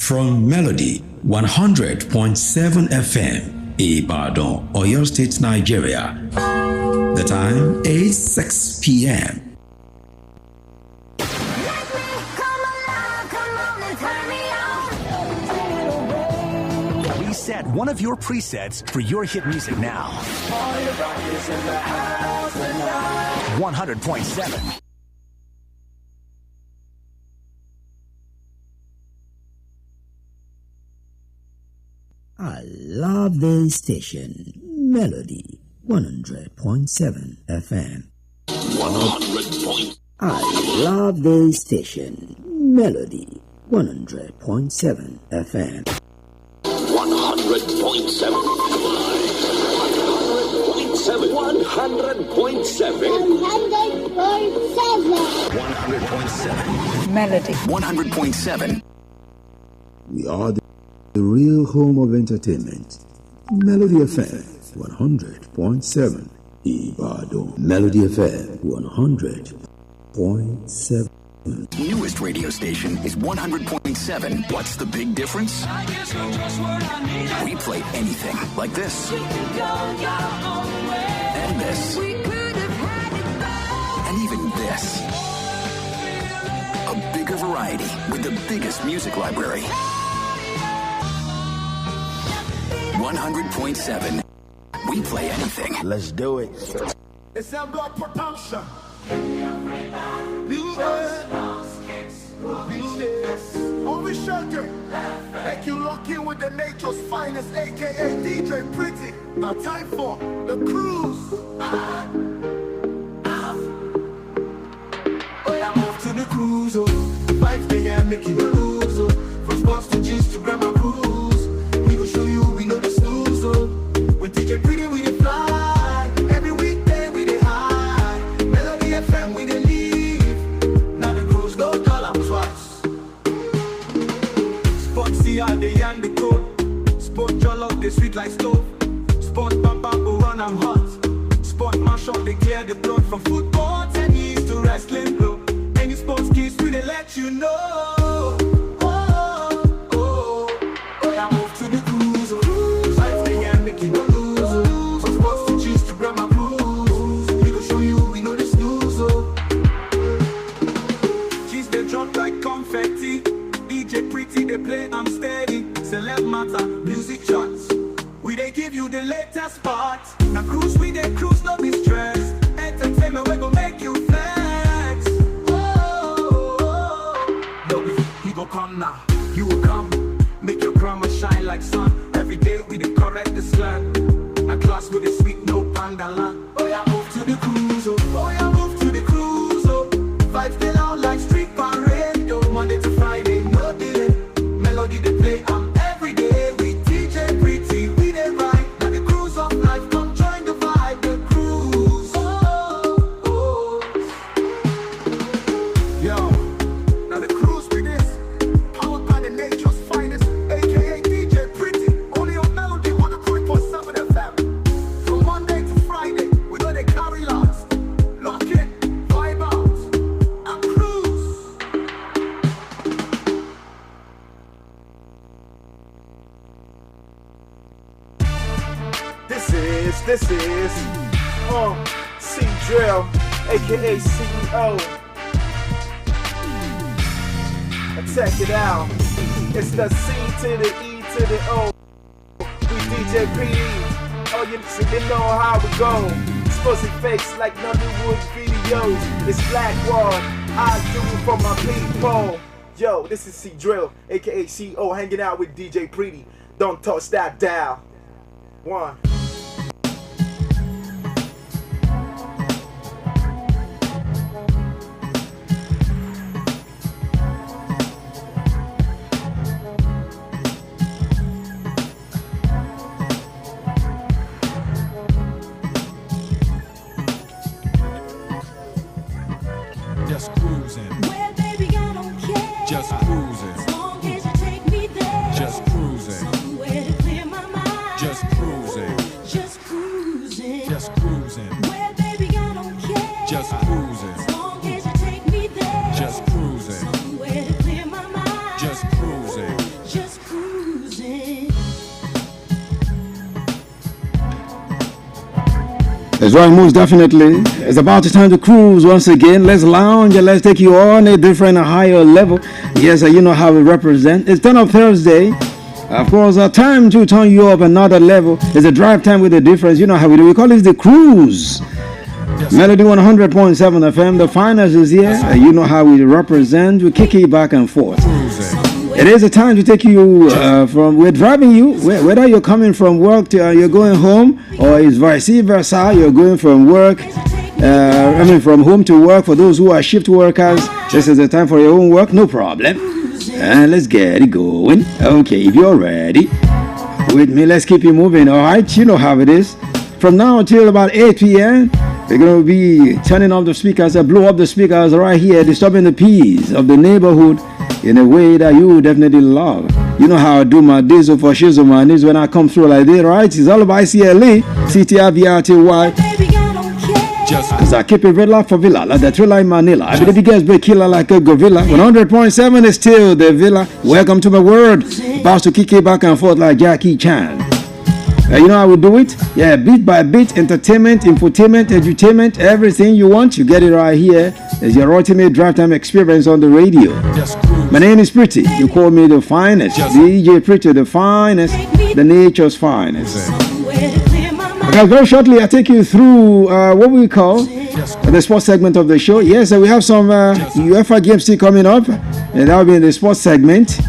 from Melody 100.7 FM, Ibadan, Oyo State, Nigeria. The time is 6 p.m. Reset one of your presets for your hit music now. 100.7. I love this station, Melody 100.7 FM. 100. I love this station, Melody 100.7 FM. 100.7. 100.7. 100.7. Melody 100.7. We are the real home of entertainment. Melody FM 100.7 Ibadan. Melody FM 100.7. Newest radio station is 100.7. What's the big difference? We play anything like this. And this. And even this. A bigger variety with the biggest music library. 100.7. We play anything. Let's do it. It's a blood production. Only shelter. Make you lock in with the nature's finest, aka DJ Pretty. Now time for the cruise. Oh, yeah, move to the cruise. 5 a.m. make you lose. From sports to G's to grandma cruise. We will show you we know the snooze. With DJ Pretty we dey fly. Every weekday we dey high. Melody FM we dey leave. Now the cruise go call am twice. Sport see how they and the code. Sport jollof they sweet like stove. Sport bam bam go run am hot. Sport mash up they clear the blood from football tennis to wrestling blow. Any sports kids we dey let you know. Play, I'm steady. Celeb matter, music charts. We they give you the latest part. Now cruise, we they cruise, no be stress. Entertainment, we gon' make you flex. No, he go come now. You will come, make your grammar shine like sun. Every day we dey correct the slang. A class with the sweet, no panda land. Oh yeah, move to the cruise. Oh yeah, move to the cruise. 5 day out like street parade. Yo, Monday to Friday, no delay. Melody they play every day with DJ Pretty. We they ride now the cruise of life. Come join the vibe, the cruise. Yo, now the cruise with this powered by the nature's finest, aka DJ Pretty. Only on Melody 100.7 FM. From Monday to Friday, we know they carry lots. Lock in, vibe out, and cruise. This is C-Drill, aka CEO. Check it out. It's the C to the E to the O. We DJ Pretty. Oh, you know how we go. Exposing fakes like Nollywood videos. It's Black Wall. I do it for my people. Yo, this is C-Drill, aka CEO, hanging out with DJ Pretty. Don't touch that dial. One. Just cruising. Well, baby, I don't care. Just cruising. As long as you take me there. Just cruising. Somewhere to clear my mind. Just cruising. That's right, most definitely. It's about the time to cruise once again. Let's lounge and let's take you on a different, higher level. Yes, you know how we represent. It's Turn Up Thursday. Of course, time to turn you up another level. It's a drive time with a difference. You know how we do. We call it the cruise. Melody 100.7 FM. The finest is here. You know how we represent. We kick it back and forth. It is a time to take you we're driving you, whether you're coming from work to you're going home, or it's vice versa, you're going from work, from home to work. For those who are shift workers, this is the time for your own work, no problem. And let's get it going. Okay, if you're ready with me, let's keep it moving. All right, you know how it is. From now until about 8 p.m., we're going to be turning off the speakers, blow up the speakers right here, disturbing the peace of the neighborhood in a way that you definitely love. You know how I do my diesel for shizzle, my knees when I come through like this, right? It's all about CLE, CTIVRTY. Because I keep it Villa for Villa, like the thriller in Manila. I believe you guys be killer like a gorilla. 100.7 is still the Villa. Welcome to my world. About to kick it back and forth like Jackie Chan. You know how we do it? Yeah, bit by bit, entertainment, infotainment, edutainment, everything you want, you get it right here. It's your ultimate drive time experience on the radio. My name is Pretty. You call me the finest. DJ Pretty, the finest, the nature's finest. Okay, very shortly, I'll take you through what we call the sports segment of the show. Yes, we have some UEFA games still coming up, and that will be in the sports segment.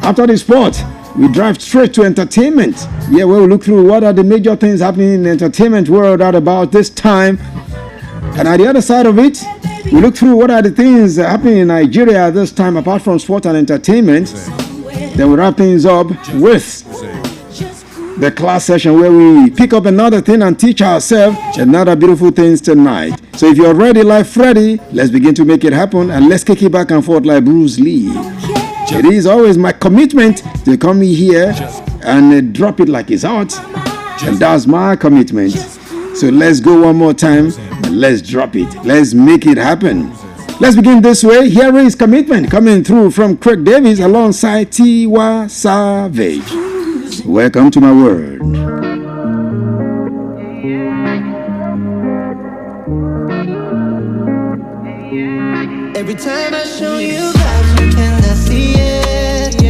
After the sport, we drive straight to entertainment. Yeah, we'll look through what are the major things happening in the entertainment world at about this time. And at the other side of it, we look through what are the things happening in Nigeria at this time, apart from sport and entertainment. Then we wrap things up with the class session where we pick up another thing and teach ourselves another beautiful things tonight. So if you're ready like Freddy, let's begin to make it happen, and let's kick it back and forth like Bruce Lee. It is always my commitment to come here and drop it like it's hot. And that's my commitment. So let's go one more time and let's drop it. Let's make it happen. Let's begin this way. Here is Commitment coming through from Craig Davis alongside Tiwa Savage. Welcome to my world. Every time I show you vibes, you cannot see it.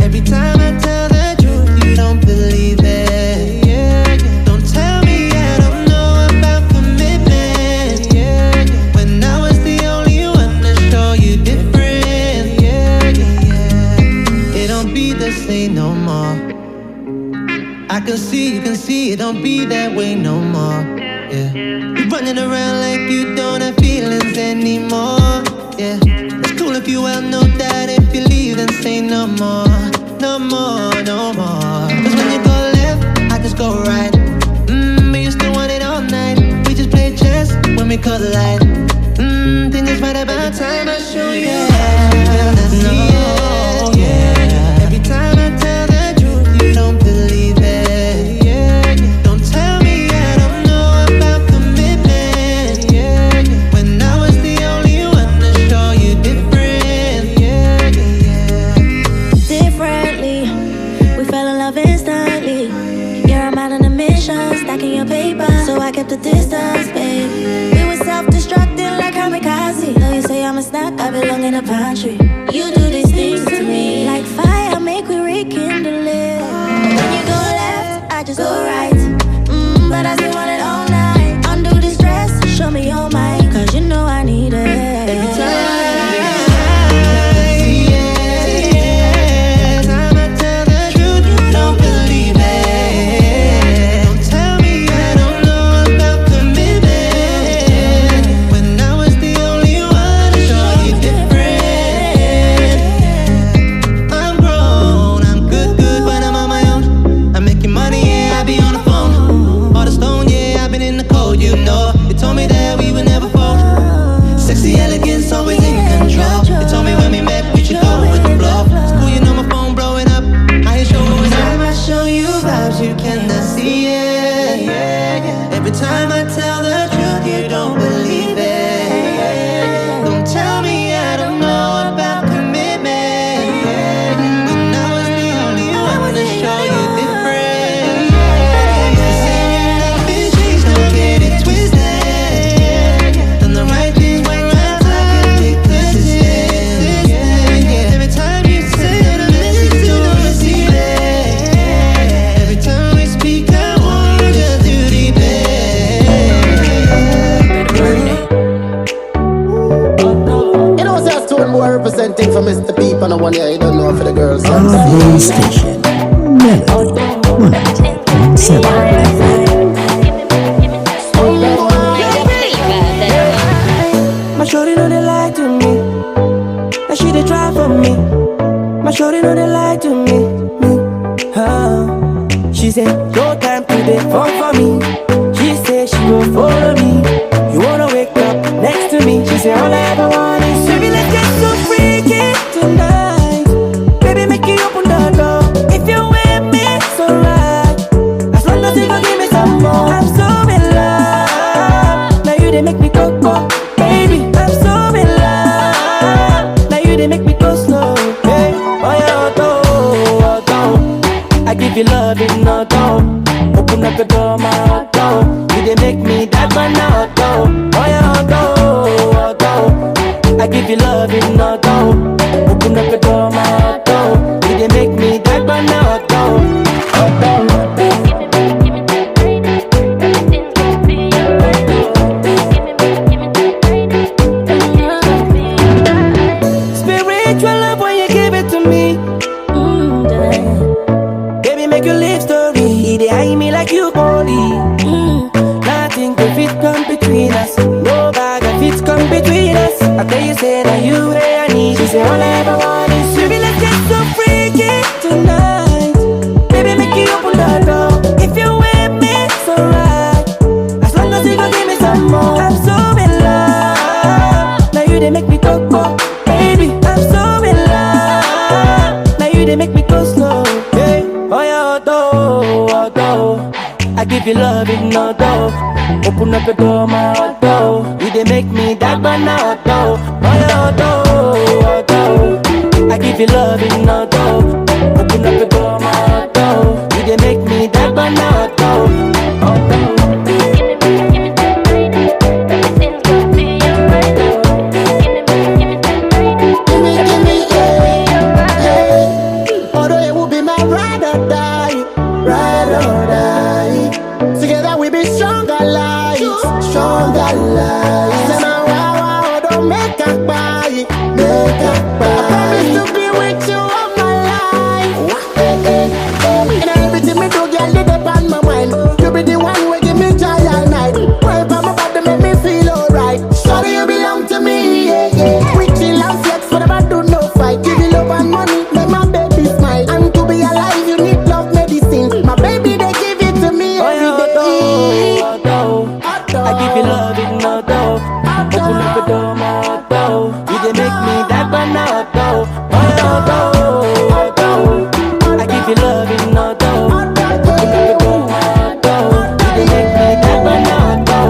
Every time I tell the truth, you don't believe it. Don't tell me I don't know about commitment. When I was the only one to show you different. It don't be the same no more. I can see, you can see, it don't be that way no more. You're running around like you don't have feelings anymore. Yeah, it's cool if you out, no doubt. If you leave, then say no more, no more, no more. Cause when you go left, I just go right. But you still want it all night. We just play chess when we collide. Think it's right about time I show you. Every time I tell the truth, you don't believe it. Don't tell me I don't know about commitment. When I was the only one to show you different. Differently, we fell in love instantly. You're a man on a mission, stacking your paper, so I kept the distance, babe. We were self-destructing like kamikaze. Though you say I'm a snack, I belong in a pantry. You do these things to me like fire, make we rekindle it. When you go left, I just go right. But I still want it all night. Undo the stress, show me your mind, cause you know I need it. Every time I'll be on one here, you don't know for the girls. Our station, Melody 100.7 My shorty know they lie to me. That she they try for me. My shorty know they lie to me. She said, no time to dey phone for me. She said she gon' follow me. You wanna wake up next to me. She said, all I ever want is baby, let's get so freaky tonight. Baby, make you open the door. If you with me, it's alright. As long as you gon' give me some more. I'm so in love. Now you they make me go. Baby, I'm so in love. Now you they make me go slow. Hey, oh yeah, auto. I give you love in auto. Open up the door, my auto. You they make me that man auto. Oh yeah, auto. I give you love in auto. Open up the door, my auto. You they make me that man auto. Spiritual love when you give it to me. Baby, make your live story. They eye me like you only. Nothing can fit come between us. No bag of fit come between us. I tell you, say that you where I need. She say all I ever want is baby, let's get so freaky tonight. Baby, make you open the door. If you with me, it's alright. As long as you gon' give me some more. I'm so in love. Now you they make me go. Baby, I'm so in love. Now you they make me go slow. Hey, oh yeah, auto. I give you love in auto. Open up the door, my auto. You they make me that man auto. Oh yeah, auto. I give you love in auto. Open up the door, my auto. You they make me that man auto. Although it would be my ride or die. Together we be stronger lights. Say now, wow, don't make a buy. I promise to be with you all my life. And everything me do, girl, you dey on my mind. You be the one who give me joy all night. Wipe on my body, make me feel alright. Sorry you belong to me, yeah. We chill and flex, whatever do no fight. Give you love and money, make my baby smile. And to be alive, you need love medicine. My baby, they give it to me every day. I give you love in auto. Open up the door, my auto. You they make me that man auto. Auto. I give you love in auto. Open up the door, my auto. You they make me that man auto.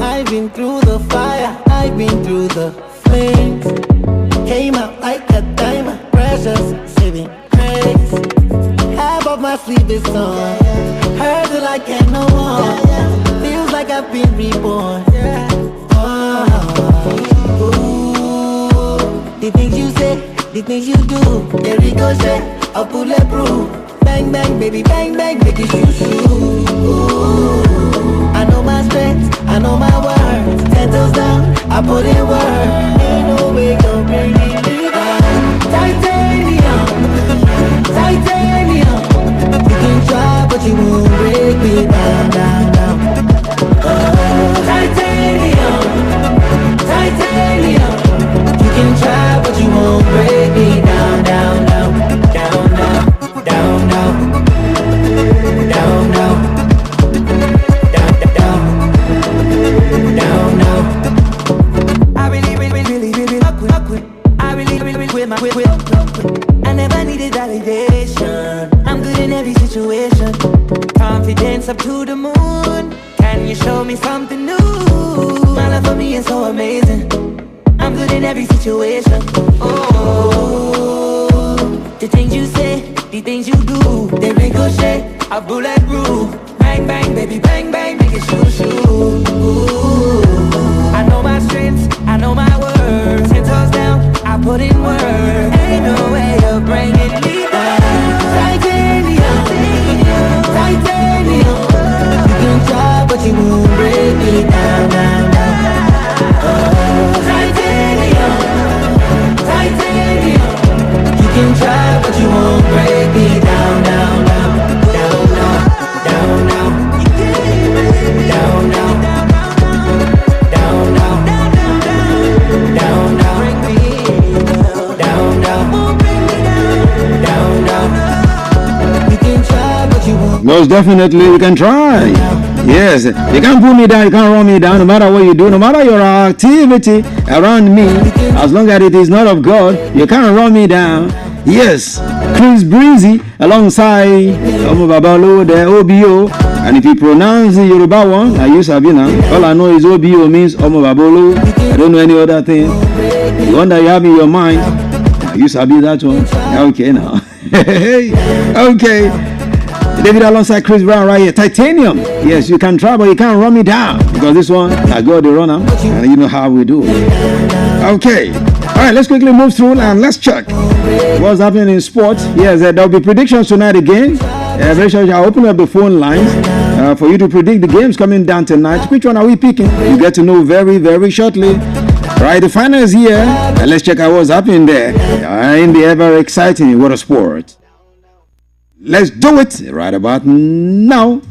I've been through the fire, I've been through the flames. Came out like a diamond, precious, saving grace. Half of my sleep is on, heard till I can't no more. Feels like I've been reborn. Ooh. The things you say, the things you do, they ricochet, a bulletproof. Bang bang, baby, bang bang, make it shoot shoot. Ooh. I know my strengths, I know my words. 10 toes down, I put in work. Ain't no way gon' bring me down. Titanium, titanium. You can try, but you won't break me down, down, down. Titanium, titanium. You can try, but you won't break me down, down, down, down, down, down, down, down, down. I really with my with. I never needed validation. I'm good in every situation. Confidence up to the moon. Can you show me something new? My love for me is so amazing. I'm good in every situation. Oh, the things you say, the things you do, they ricochet, a bulletproof. Bang bang, baby, bang bang, make it shoot shoot. Ooh. I know my strengths, I know my words. 10 toes down, I put in work. Ain't no way you're bringing me down. Titanium, titanium. You can try, but you won't break me down, down, down. Titanium, titanium. You can try, but you won't break me down, down, down, down, down, down, down, down, down, down, Most definitely, you can try. Yes, you can't pull me down, you can't run me down, no matter what you do, no matter your activity around me, as long as it is not of God, you can't run me down. Yes, Chris Breezy alongside Omo Babalo, the OBO, and if you pronounce the Yoruba one, I use Sabina. All I know is OBO means Omo Babalo. I don't know any other thing. The one that you have in your mind, I use Sabi that one. Okay now. Okay. David alongside Chris Brown right here. Titanium. Yes, you can try, but you can't run me down. Because this one, I got the runner. And you know how we do. Okay. All right, let's quickly move through and let's check what's happening in sports. Yes, there will be predictions tonight again. Very sure I'll open up the phone lines for you to predict the games coming down tonight. Which one are we picking? You get to know very, very shortly. Right, the final is here. And let's check out what's happening there in the ever exciting World of Sport. Let's do it right about now.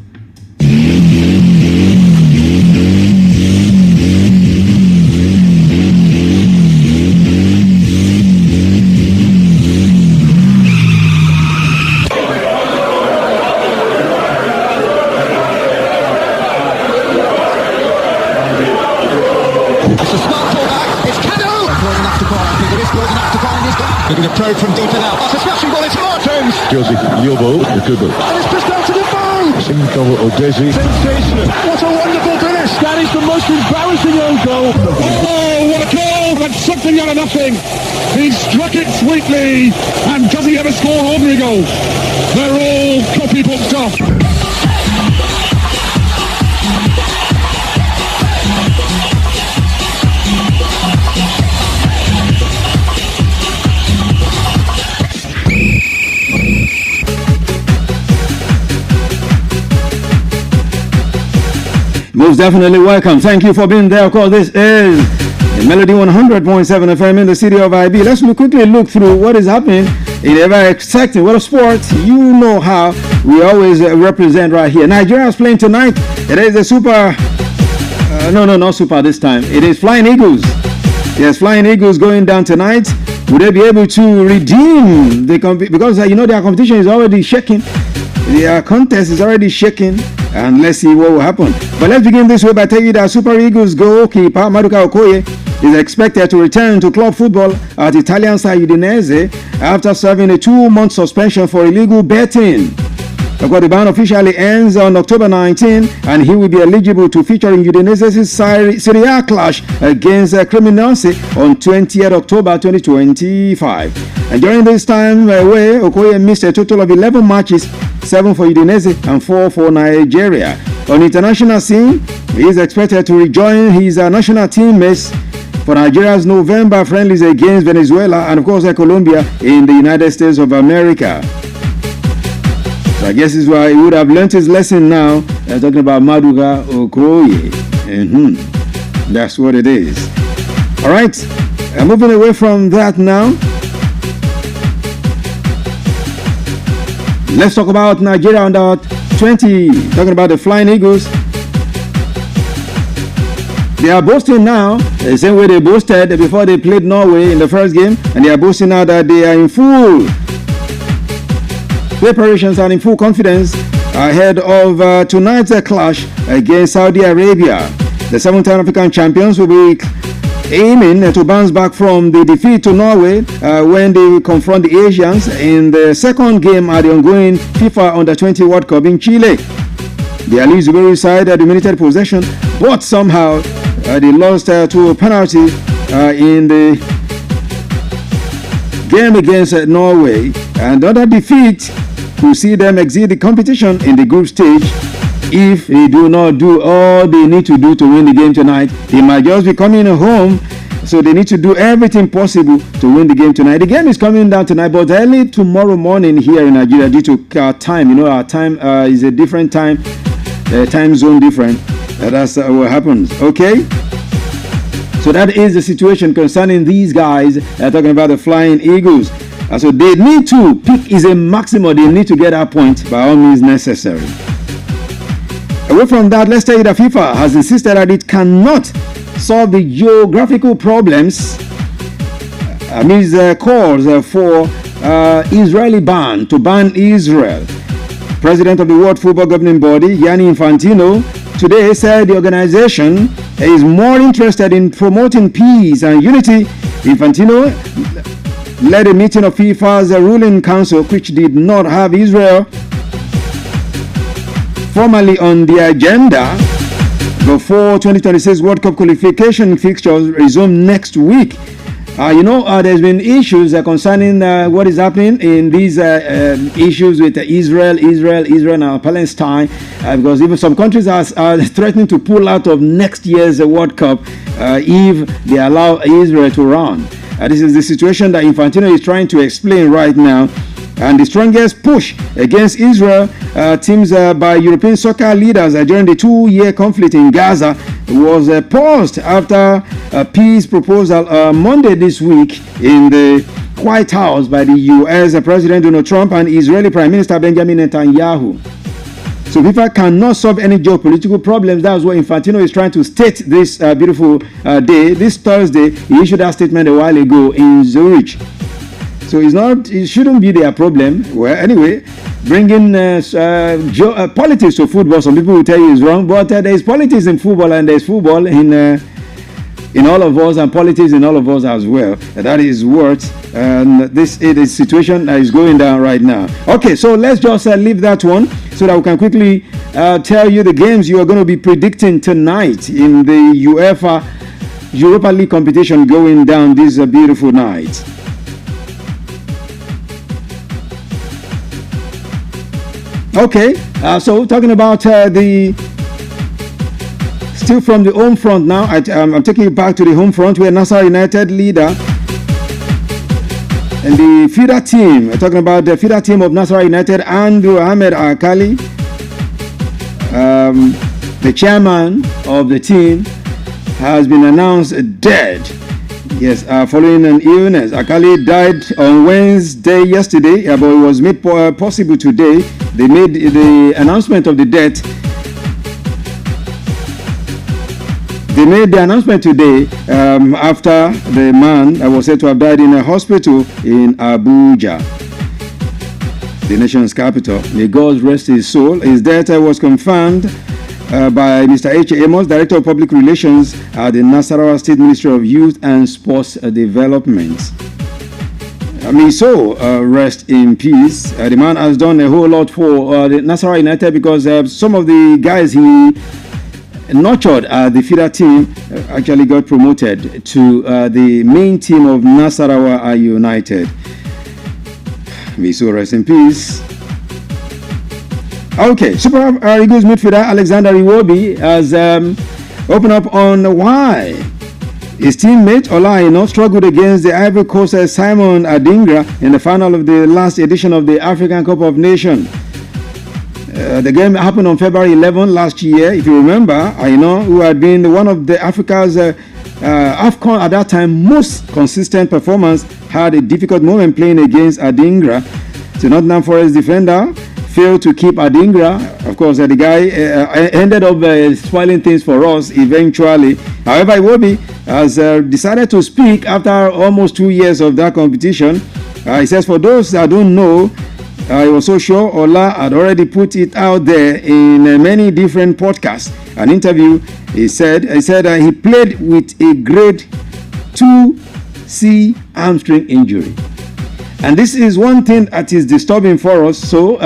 Looking to probe from deep in out. That's a smashing ball, it's Martins! Josie, your ball, a good ball. And it's just down to the ball! Simcoe or Desi. Sensational! What a wonderful finish! That is the most embarrassing own goal! Oh, what a goal! That's something out of nothing! He struck it sweetly! And does he ever score ordinary goals? They're all copybook stuff! Most definitely welcome. Thank you for being there. Of course, this is the Melody 100.7 FM in the city of IB. Let's quickly look through what is happening in the ever exciting world of sports. You know how we always represent right here. Nigeria is playing tonight. It is the Super. Not Super this time. It is Flying Eagles. Yes, Flying Eagles going down tonight. Would they be able to redeem the because their competition is already shaking. Their contest is already shaking. And let's see what will happen. But let's begin this way by telling you that Super Eagles goalkeeper Maduka Okoye is expected to return to club football at Italian side Udinese after serving a 2-month suspension for illegal betting. The ban officially ends on October 19 and he will be eligible to feature in Udinese's Serie A clash against Cremonese on 20th October 2025. And during this time away, Okoye missed a total of 11 matches, 7 for Udinese and 4 for Nigeria. On the international scene, he is expected to rejoin his national teammates for Nigeria's November friendlies against Venezuela and of course Colombia in the United States of America. So I guess this is why he would have learned his lesson now. Talking about Maduka Okoye. That's what it is. All right, moving away from that now. Let's talk about Nigeria under 20. Talking about the Flying Eagles. They are boasting now, the same way they boasted before they played Norway in the first game. And they are boasting now that they are in full preparations and in full confidence ahead of tonight's clash against Saudi Arabia. The 7-time African champions will be aiming to bounce back from the defeat to Norway when they confront the Asians in the second game at the ongoing FIFA Under-20 World Cup in Chile. The Ali Zuberi side dominated possession, but somehow they lost to a penalty in the game against Norway. And other defeat will see them exit the competition in the group stage. If they do not do all they need to do to win the game tonight, they might just be coming home So they need to do everything possible to win the game tonight. The game is coming down tonight, but early tomorrow morning here in Nigeria due to our time. You know, our time is a different time, time zone different. That's what happens. Okay. So that is the situation concerning these guys. Talking about the Flying Eagles. So they need to pick is a maximum. They need to get that point by all means necessary. Away from that, let's tell you that FIFA has insisted that it cannot solve the geographical problems amidst calls for Israeli ban to ban Israel. President of the World Football Governing Body, Gianni Infantino, today said the organization is more interested in promoting peace and unity. Infantino led a meeting of FIFA's ruling council, which did not have Israel formally on the agenda before 2026 World Cup qualification fixtures resume next week. There's been issues concerning what is happening in these issues with Israel and Palestine, because even some countries are threatening to pull out of next year's World Cup if they allow Israel to run. This is the situation that Infantino is trying to explain right now. And the strongest push against Israel teams by European soccer leaders during the 2-year conflict in Gaza was paused after a peace proposal Monday this week in the White House by the U.S. President Donald Trump and Israeli Prime Minister Benjamin Netanyahu. So FIFA cannot solve any geopolitical problems. That's what Infantino is trying to state this beautiful day. This Thursday, he issued that statement a while ago in Zurich. So it shouldn't be their problem. Well, anyway, bringing politics to football, some people will tell you is wrong, but there is politics in football and there is football in all of us and politics in all of us as well. That is what this is the situation that is going down right now. Okay, so let's just leave that one so that we can quickly tell you the games you are going to be predicting tonight in the UEFA Europa League competition going down this beautiful night. Okay, so talking about still from the home front now, I'm taking you back to the home front where Nasser United leader and the feeder team, talking about the feeder team of Nasser United, Andrew Ahmed Akali, the chairman of the team, has been announced dead. Yes, following an illness. Akali died on Wednesday yesterday, but it was made possible today. They made the announcement of the death. They made the announcement today after the man was said to have died in a hospital in Abuja, the nation's capital. May God rest his soul. His death was confirmed by Mr. H. Amos, Director of Public Relations at the Nasarawa State Ministry of Youth and Sports Development. Rest in peace. The man has done a whole lot for the Nasarawa United because some of the guys he nurtured the feeder team actually got promoted to the main team of Nasarawa United. May so rest in peace. Okay, Super Eagles midfielder Alexander Iwobi has opened up on why his teammate Ola Aina struggled against the Ivory Coast Simon Adingra in the final of the last edition of the African Cup of Nations. The game happened on February 11 last year. If you remember, Aina, who had been one of the Africa's AFCON at that time most consistent performance, had a difficult moment playing against Adingra. The Nottingham Forest defender failed to keep Adingra. Of course, the guy ended up spoiling things for us eventually. However, Iwobi has decided to speak after almost 2 years of that competition. He says, for those that don't know, he was so sure Ola had already put it out there in many different podcasts. An interview, he said he played with a grade 2C hamstring injury. And this is one thing that is disturbing for us. So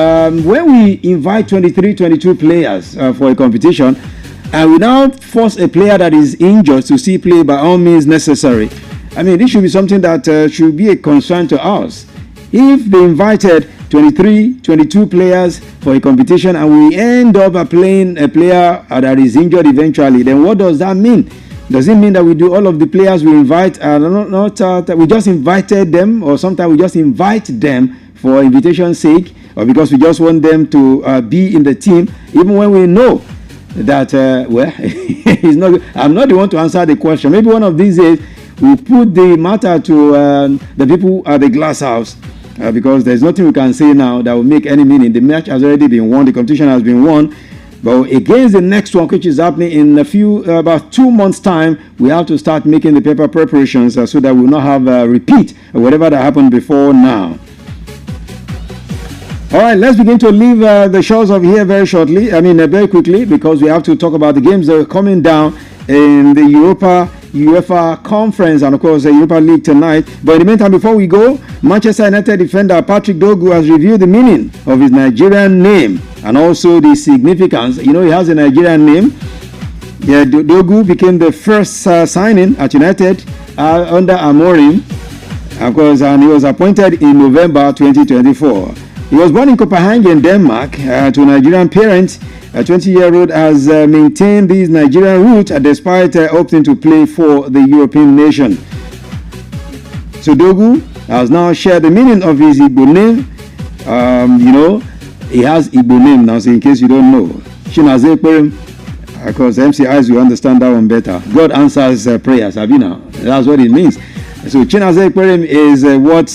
when we invite 23, 22 players for a competition, and we now force a player that is injured to still play by all means necessary, this should be something that should be a concern to us. If they invited 23, 22 players for a competition and we end up playing a player that is injured eventually, then what does that mean? Does it mean that we do all of the players we invite? That we just invited them, or sometimes we just invite them for invitation's sake, or because we just want them to be in the team, even when we know that it's not. I'm not the one to answer the question. Maybe one of these days we'll put the matter to the people at the Glass House, because there's nothing we can say now that will make any meaning. The match has already been won. The competition has been won. But against the next one, which is happening in about 2 months' time, we have to start making the paper preparations so that we will not have a repeat of whatever that happened before now. All right, let's begin to leave the shores of here very shortly. Very quickly, because we have to talk about the games that are coming down in the UEFA Conference and, of course, the Europa League tonight. But in the meantime, before we go, Manchester United defender Patrick Dogu has revealed the meaning of his Nigerian name and also the significance. He has a Nigerian name. Yeah, Dogu became the first signing at United under Amorim, of course, and he was appointed in November 2024. He was born in Copenhagen, Denmark, to Nigerian parents. A 20-year-old has maintained these Nigerian roots despite opting to play for the European nation. So Dogu has now shared the meaning of his Igbo name. He has Igbo name now, so in case you don't know. Chinaze Ekperem, of course, MC Eyes will understand that one better. God answers prayers, Abina. That's what it means. So Chinaze Ekperem is what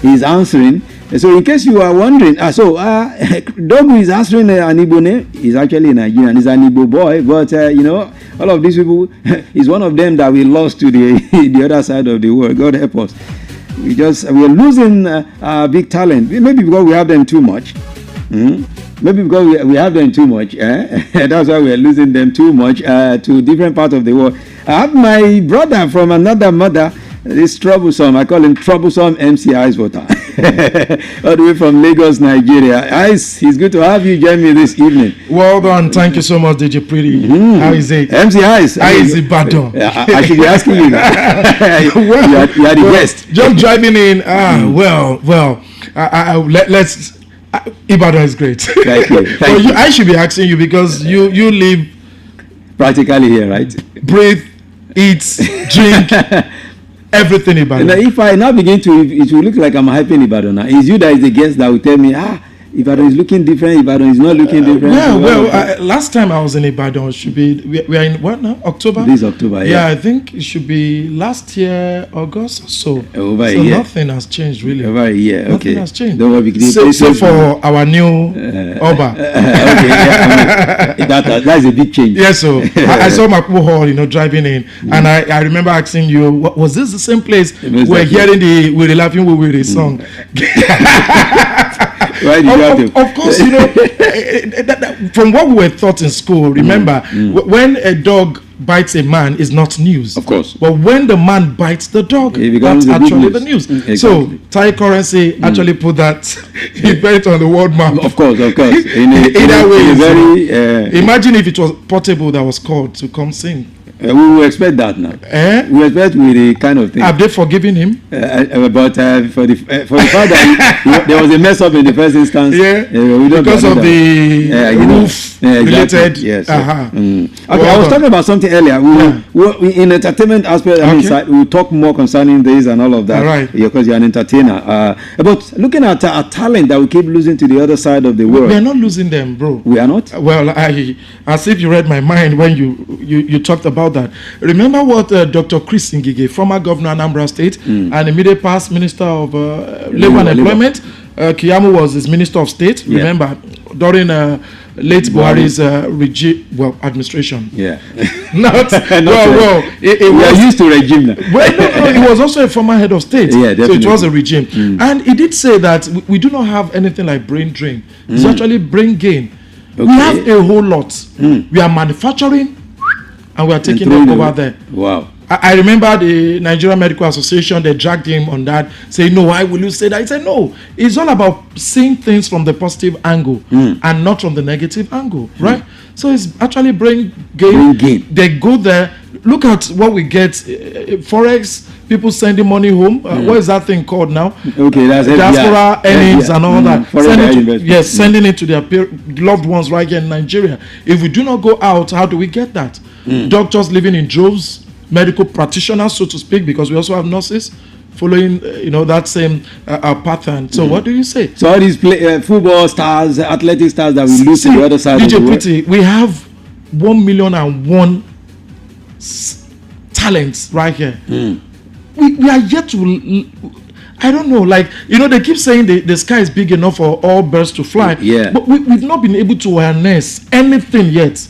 he's answering. So in case you are wondering, Dogu is answering an Igbo name. He's actually a Nigerian. He's an Igbo boy, but all of these people, he's one of them that we lost to the other side of the world. God help us. We are losing big talent. Maybe because we have them too much. Maybe because we have them too much. That's why we are losing them too much to different parts of the world. I have my brother from another mother. This troublesome, I call him troublesome MC Ice Water. All the way from Lagos, Nigeria. Ice, it's good to have you join me this evening. Well done. Thank you so much, DJ Pretty. How is it? MC Ice. How is it, Badon? I should be asking you now. you are the guest. Just driving in. Let's. Ibadan is great. Thank you. I should be asking you because you live practically here, right? Breathe, eat, drink. Everything Ibadan. Now, if I now begin to, it will look like I'm hyping Ibadan now. It's you that is the guest that will tell me, Ibadan is looking different, Ibadan is not looking different. Last time I was in Ibadan, it should be, we are in what now? October? This October, yeah. Yeah, I think it should be last year, August or so. Over a year. Nothing has changed really. Over a year, okay. Nothing has changed. Don't worry, so for our new Oba. That's a big change. Yes, so I saw my poor hall, driving in, and I remember asking you, was this the same place we're hearing the laughing with the song? Of course, from what we were taught in school, remember, when a dog bites a man is not news. Of course. But when the man bites the dog, that's actually the news. Exactly. So, Thai currency actually put that event on the world map. Of course. Imagine if it was Portable that was called to come sing. We will expect that now. We expect with the kind of thing. Have they forgiven him? But for the fact that there was a mess up in the first instance. Because of the roof related. Yes. Okay, I was talking about something earlier. We in entertainment aspect, we will talk more concerning this and all of that. Right. Because you're an entertainer. But looking at a talent that we keep losing to the other side of the world. We are not losing them, bro. We are not? Well, as if you read my mind when you talked about that. Remember what Dr. Chris Ngige, former governor of Anambra State and immediate past minister of Labor and Employment, Kiyamu was his minister of state. Yeah. Remember, during late Buhari's administration. Yeah. We are used to regime now. Well, he was also a former head of state. Yeah, definitely. So it was a regime. And he did say that we do not have anything like brain drain. It's actually brain gain. Okay. We have a whole lot. We are manufacturing and we are taking them over there. Wow. I remember the Nigerian Medical Association, they dragged him on that, saying, no, why will you say that? He said, no, it's all about seeing things from the positive angle and not from the negative angle, right? So it's actually brain gain. They go there, look at what we get, Forex, people sending money home. What is that thing called now? Okay, that's diaspora earnings and all that. Yes, sending it to their loved ones right here in Nigeria. If we do not go out, how do we get that? Doctors living in droves, medical practitioners, so to speak, because we also have nurses following, that same pattern. So what do you say? So all these football stars, athletic stars that we lose to the other side DJ of the world. Pretty, we have 1,000,001 talents right here. We are yet to, I don't know, they keep saying the sky is big enough for all birds to fly. But we've not been able to harness anything yet.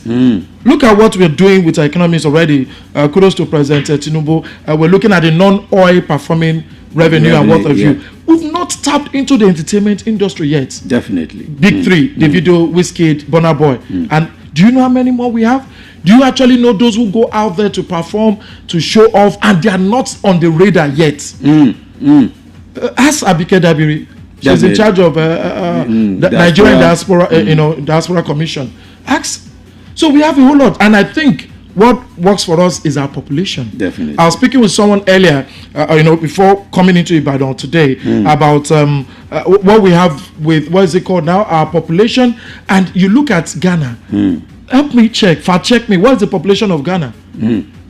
Look at what we're doing with our economies already. Kudos to President Tinubu. We're looking at the non-oil performing revenue and what have you. We've not tapped into the entertainment industry yet. Definitely. Big three, Davido, Wizkid, Burna Boy. And do you know how many more we have? Do you actually know those who go out there to perform, to show off, and they are not on the radar yet? Ask Abike Dabiri. She's in charge of the Nigerian Diaspora Commission. Ask. So we have a whole lot, and I think what works for us is our population. Definitely. I was speaking with someone earlier, before coming into Ibadan today, about what we have with, what is it called now, our population. And you look at Ghana. Help me fact check me. What is the population of Ghana?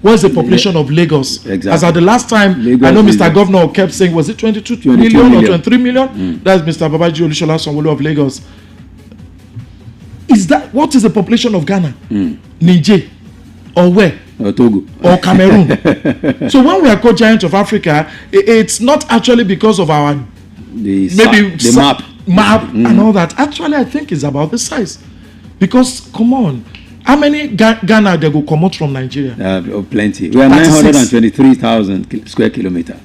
What is the population of Lagos? Exactly. As at the last time, Lagos, I know Mr. Governor kept saying, was it 22 million or 23 million? That's Mr. Babaji Olusola Sanwo-Olu of Lagos. What is the population of Ghana? Niger, or where? Or Togo, or Cameroon. So when we are called giant of Africa, it's not actually because of our map and all that. Actually, I think it's about the size. Because come on, how many Ghana they go come out from Nigeria? Plenty. We are 923,000 square kilometers.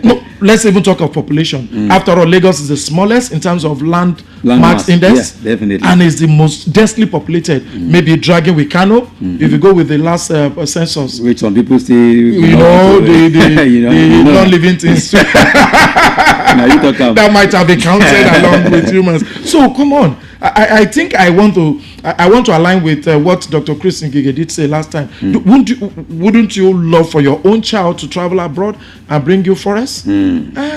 No, let's even talk of population. After all, Lagos is the smallest in terms of land mass index. Yes, definitely. And is the most densely populated. Maybe dragging with Kano. If you go with the last census, which some people say, the non-living things. That might have been counted along with humans. So come on. I think I want to align with what Dr. Chris Ngige did say last time. Wouldn't you love for your own child to travel abroad and bring you for us?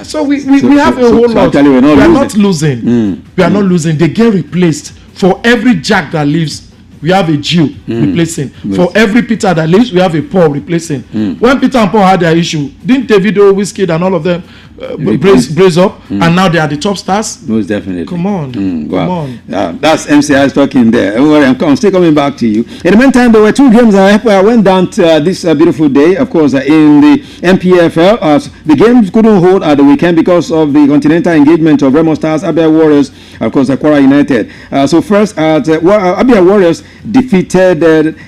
So we have a whole lot. We are not losing. We are not losing. They get replaced. For every Jack that leaves, we have a Jew replacing. For every Peter that leaves, we have a Paul replacing. When Peter and Paul had their issue, didn't Davido, Wizkid and all of them brace up, and now they are the top stars? Most definitely. Come on. Come on. That's MCI talking there. Don't worry, I'm still coming back to you. In the meantime, there were two games I went down to, this beautiful day, of course, in the MPFL. The games couldn't hold at the weekend because of the continental engagement of Remo Stars, Abia Warriors, of course, Kwara United. So first, Abia Warriors defeated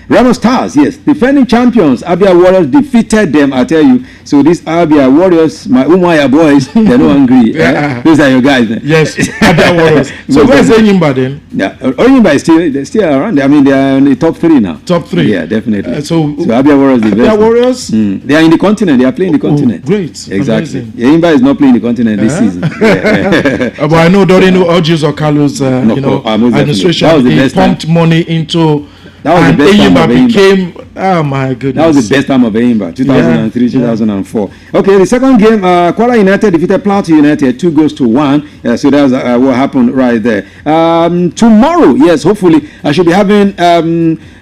Remo Stars, yes, defending champions. Abia Warriors defeated them, I tell you. So these Abia Warriors, my Umaya boys, they're not angry. Those are your guys. Yes, Abia Warriors. So where's Enyimba then? Yeah, Enyimba is still around. I mean, they are in the top 3 now. Top 3? Yeah, definitely. So Abia Warriors, Abia Warriors? They are in the continent. They are playing the continent. Great. Exactly. Enyimba is not playing the continent this season. But I know Dorino Orji's or Carlos, administration, he pumped money into. That was the best time of became, oh my goodness. That was the best time of Enyimba, 2003, 2004. Okay, the second game, Kwara United defeated Plateau United 2-1. So that's what happened right there. Tomorrow, yes, hopefully, I should be having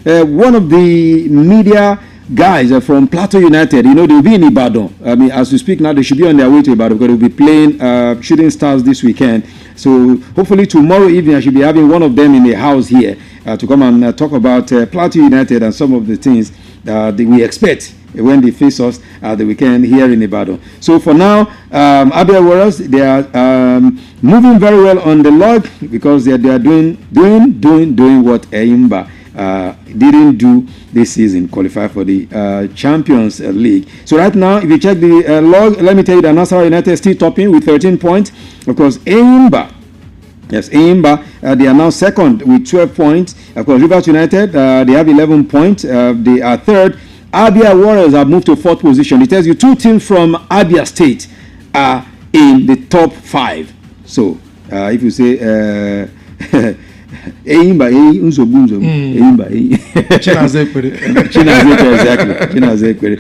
one of the media guys from Plateau United. They'll be in Ibadan. I mean, as we speak now, they should be on their way to Ibadan because they'll be playing Shooting Stars this weekend. So hopefully tomorrow evening, I should be having one of them in the house here to come and talk about Plateau United and some of the things that we expect when they face us at the weekend here in Ibadan. So for now, Abia Warriors, they are moving very well on the log because they are doing what Enyimba didn't do this season, qualify for the Champions League. So right now, if you check the log, let me tell you that Nasarawa United is still topping with 13 points. Of course, Enyimba, they are now second with 12 points. Of course, Rivers United, they have 11 points. They are third. Abia Warriors have moved to fourth position. It tells you 2 teams from Abia State are in the top 5. So, if you say Eimba, Unsobunzo, Eimba, exactly.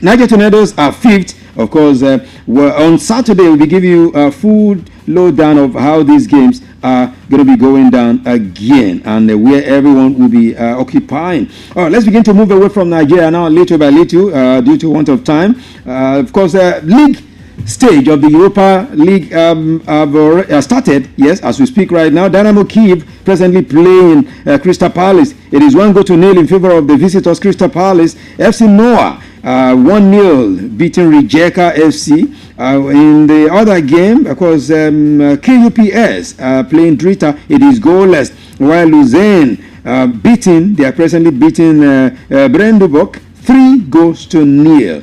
Niger Tornadoes are fifth. Of course, on Saturday we'll be giving you a full lowdown of how these games are going to be going down again and where everyone will be occupying. All right, let's begin to move away from Nigeria now, little by little, due to want of time. Of course, league stage of the Europa League have started, yes, as we speak right now. Dynamo Kyiv presently playing Crystal Palace. It is 1-0 in favor of the visitors, Crystal Palace. FC Noah 1-0 beating Rijeka FC. In the other game, of course, KUPS playing Drita. It is goalless, while Luzern they are presently beating Brandenburg 3-0.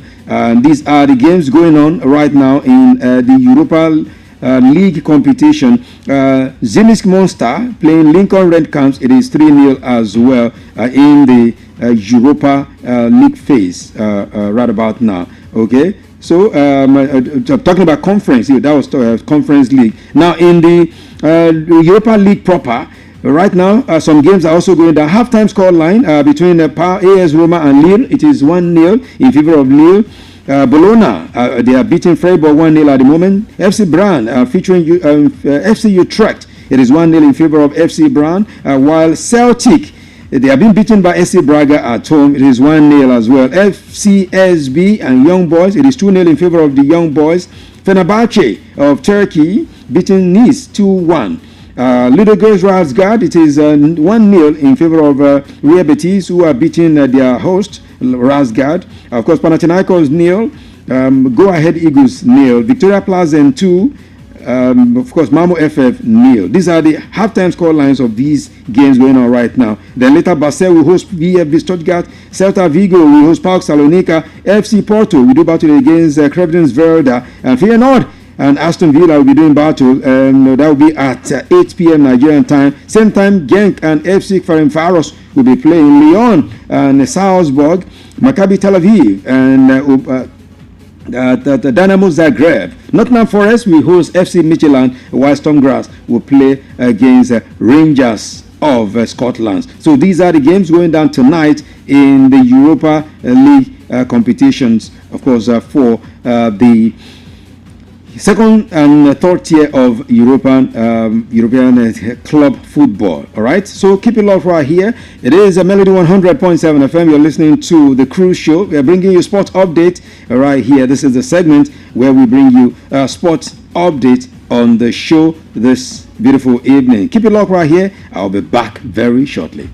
These are the games going on right now in the Europa League competition. Zenit Monster playing Lincoln Red Camps. It is 3-0 as well in the Europa League phase right about now. Okay, so talking about conference, that was conference league. Now in the Europa League proper, right now some games are also going down. Halftime score line between AS Roma and Lille. It is 1-0 in favor of Lille. Bologna, they are beating Freiburg 1-0 at the moment. FC Brann featuring FC Utrecht. It is 1-0 in favor of FC Brann. While Celtic, they have been beaten by SC Braga at home. It is 1-0 as well. FCSB and Young Boys. It is 2-0 in favor of the Young Boys. Fenerbahce of Turkey beating Nice 2-1. Ludogorets Razgrad, it is 1-0 in favor of Real Betis, who are beating their host Razgrad. Of course, Panathinaikos 0, Go Ahead Eagles 0, Victoria Plazen 2, of course, Malmo FF 0. These are the halftime score lines of these games going on right now. Then later, Basel will host VfB Stuttgart, Celta Vigo will host PAOK Salonika, FC Porto will do battle against Crevenance Verda, and Feyenoord and Aston Villa will be doing battle, and that will be at 8 p.m. Nigerian time. Same time, Genk and FC Ferencváros will be playing. Lyon and Salzburg, Maccabi Tel Aviv and Dynamo Zagreb. Nottingham Forest will host FC Midtjylland, while Stormgrass will play against Rangers of Scotland. So these are the games going down tonight in the Europa League competitions, of course, for the second and third tier of European club football. All right, so keep it locked right here. It is a Melody 100.7 FM. You're listening to the Cruise Show. We are bringing you sports update right here. This is the segment where we bring you a sports update on the show this beautiful evening. Keep it locked right here. I'll be back very shortly.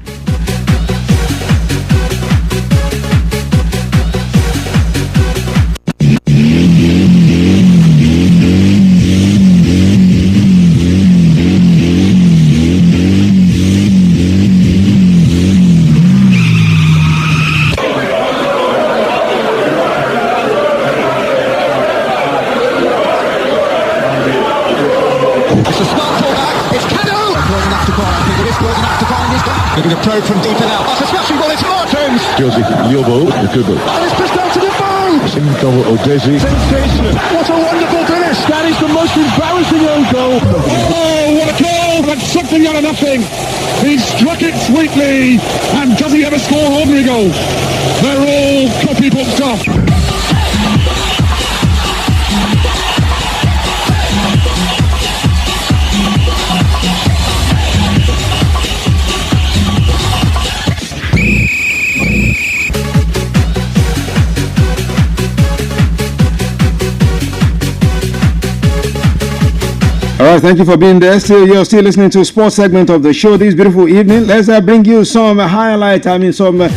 Throw from deep and out. That's a smashing ball. It's Martins. Josie Yobo, the good ball. And it's pushed out to the bar. Simko Odesi. Sensational. What a wonderful finish. That is the most embarrassing own goal. Oh, what a goal. That's something out of nothing. He struck it sweetly. And does he ever score ordinary goals? They're all copybook stuff. All right, thank you for being there. You're still listening to a sports segment of the show this beautiful evening. Let's bring you some highlights. some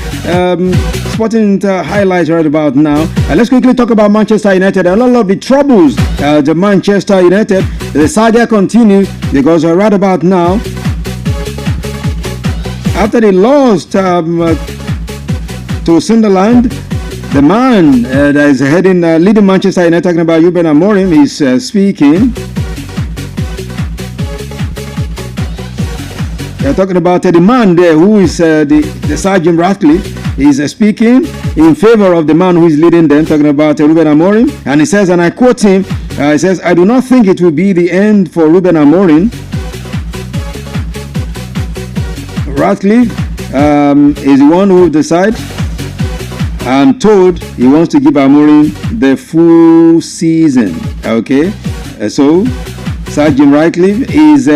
sporting highlights right about now. Let's quickly talk about Manchester United. A lot of the troubles. The Manchester United, the saga continues because right about now, after they lost to Sunderland, the man that is leading Manchester United, talking about Ruben Amorim, is speaking. They're talking about the man there who is the Sergeant Ratcliffe is speaking in favor of the man who is leading them, talking about Ruben Amorim. And he says, and I quote him, he says, I do not think it will be the end for Ruben Amorim. Ratcliffe is the one who decides. I'm told he wants to give Amorim the full season. Okay, so Sir Jim Ratcliffe is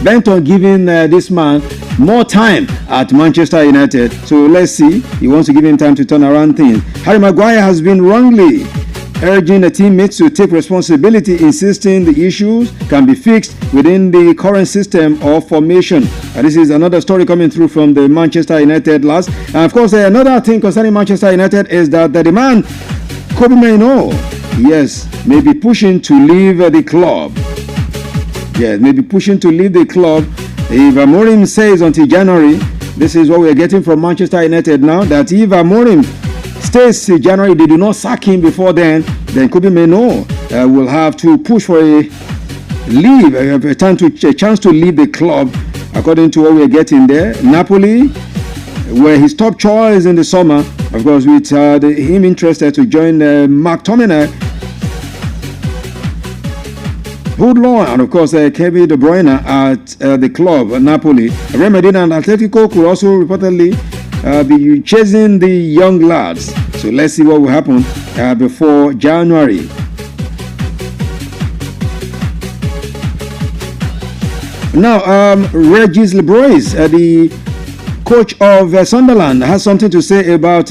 bent on giving this man more time at Manchester United. So let's see. He wants to give him time to turn around things. Harry Maguire has been wrongly urging the teammates to take responsibility, insisting the issues can be fixed within the current system or formation. This is another story coming through from the Manchester United lads. And of course, another thing concerning Manchester United is that the man, Kobe Mainoo, yes, may be pushing to leave the club. Yes, maybe pushing to leave the club. If Amorim says until January, this is what we're getting from Manchester United now, that if Amorim stays till January, they do not sack him before then Kobe Mainoo will have to push for a chance to leave the club, according to what we're getting there. Napoli were his top choice in the summer, of course, with him interested to join McTominay, Hoodlaw, and of course Kevin De Bruyne at the club, Napoli. Real Madrid and Atletico could also reportedly be chasing the young lads. So let's see what will happen before January. Now, Regis Lebrois, the coach of Sunderland, has something to say about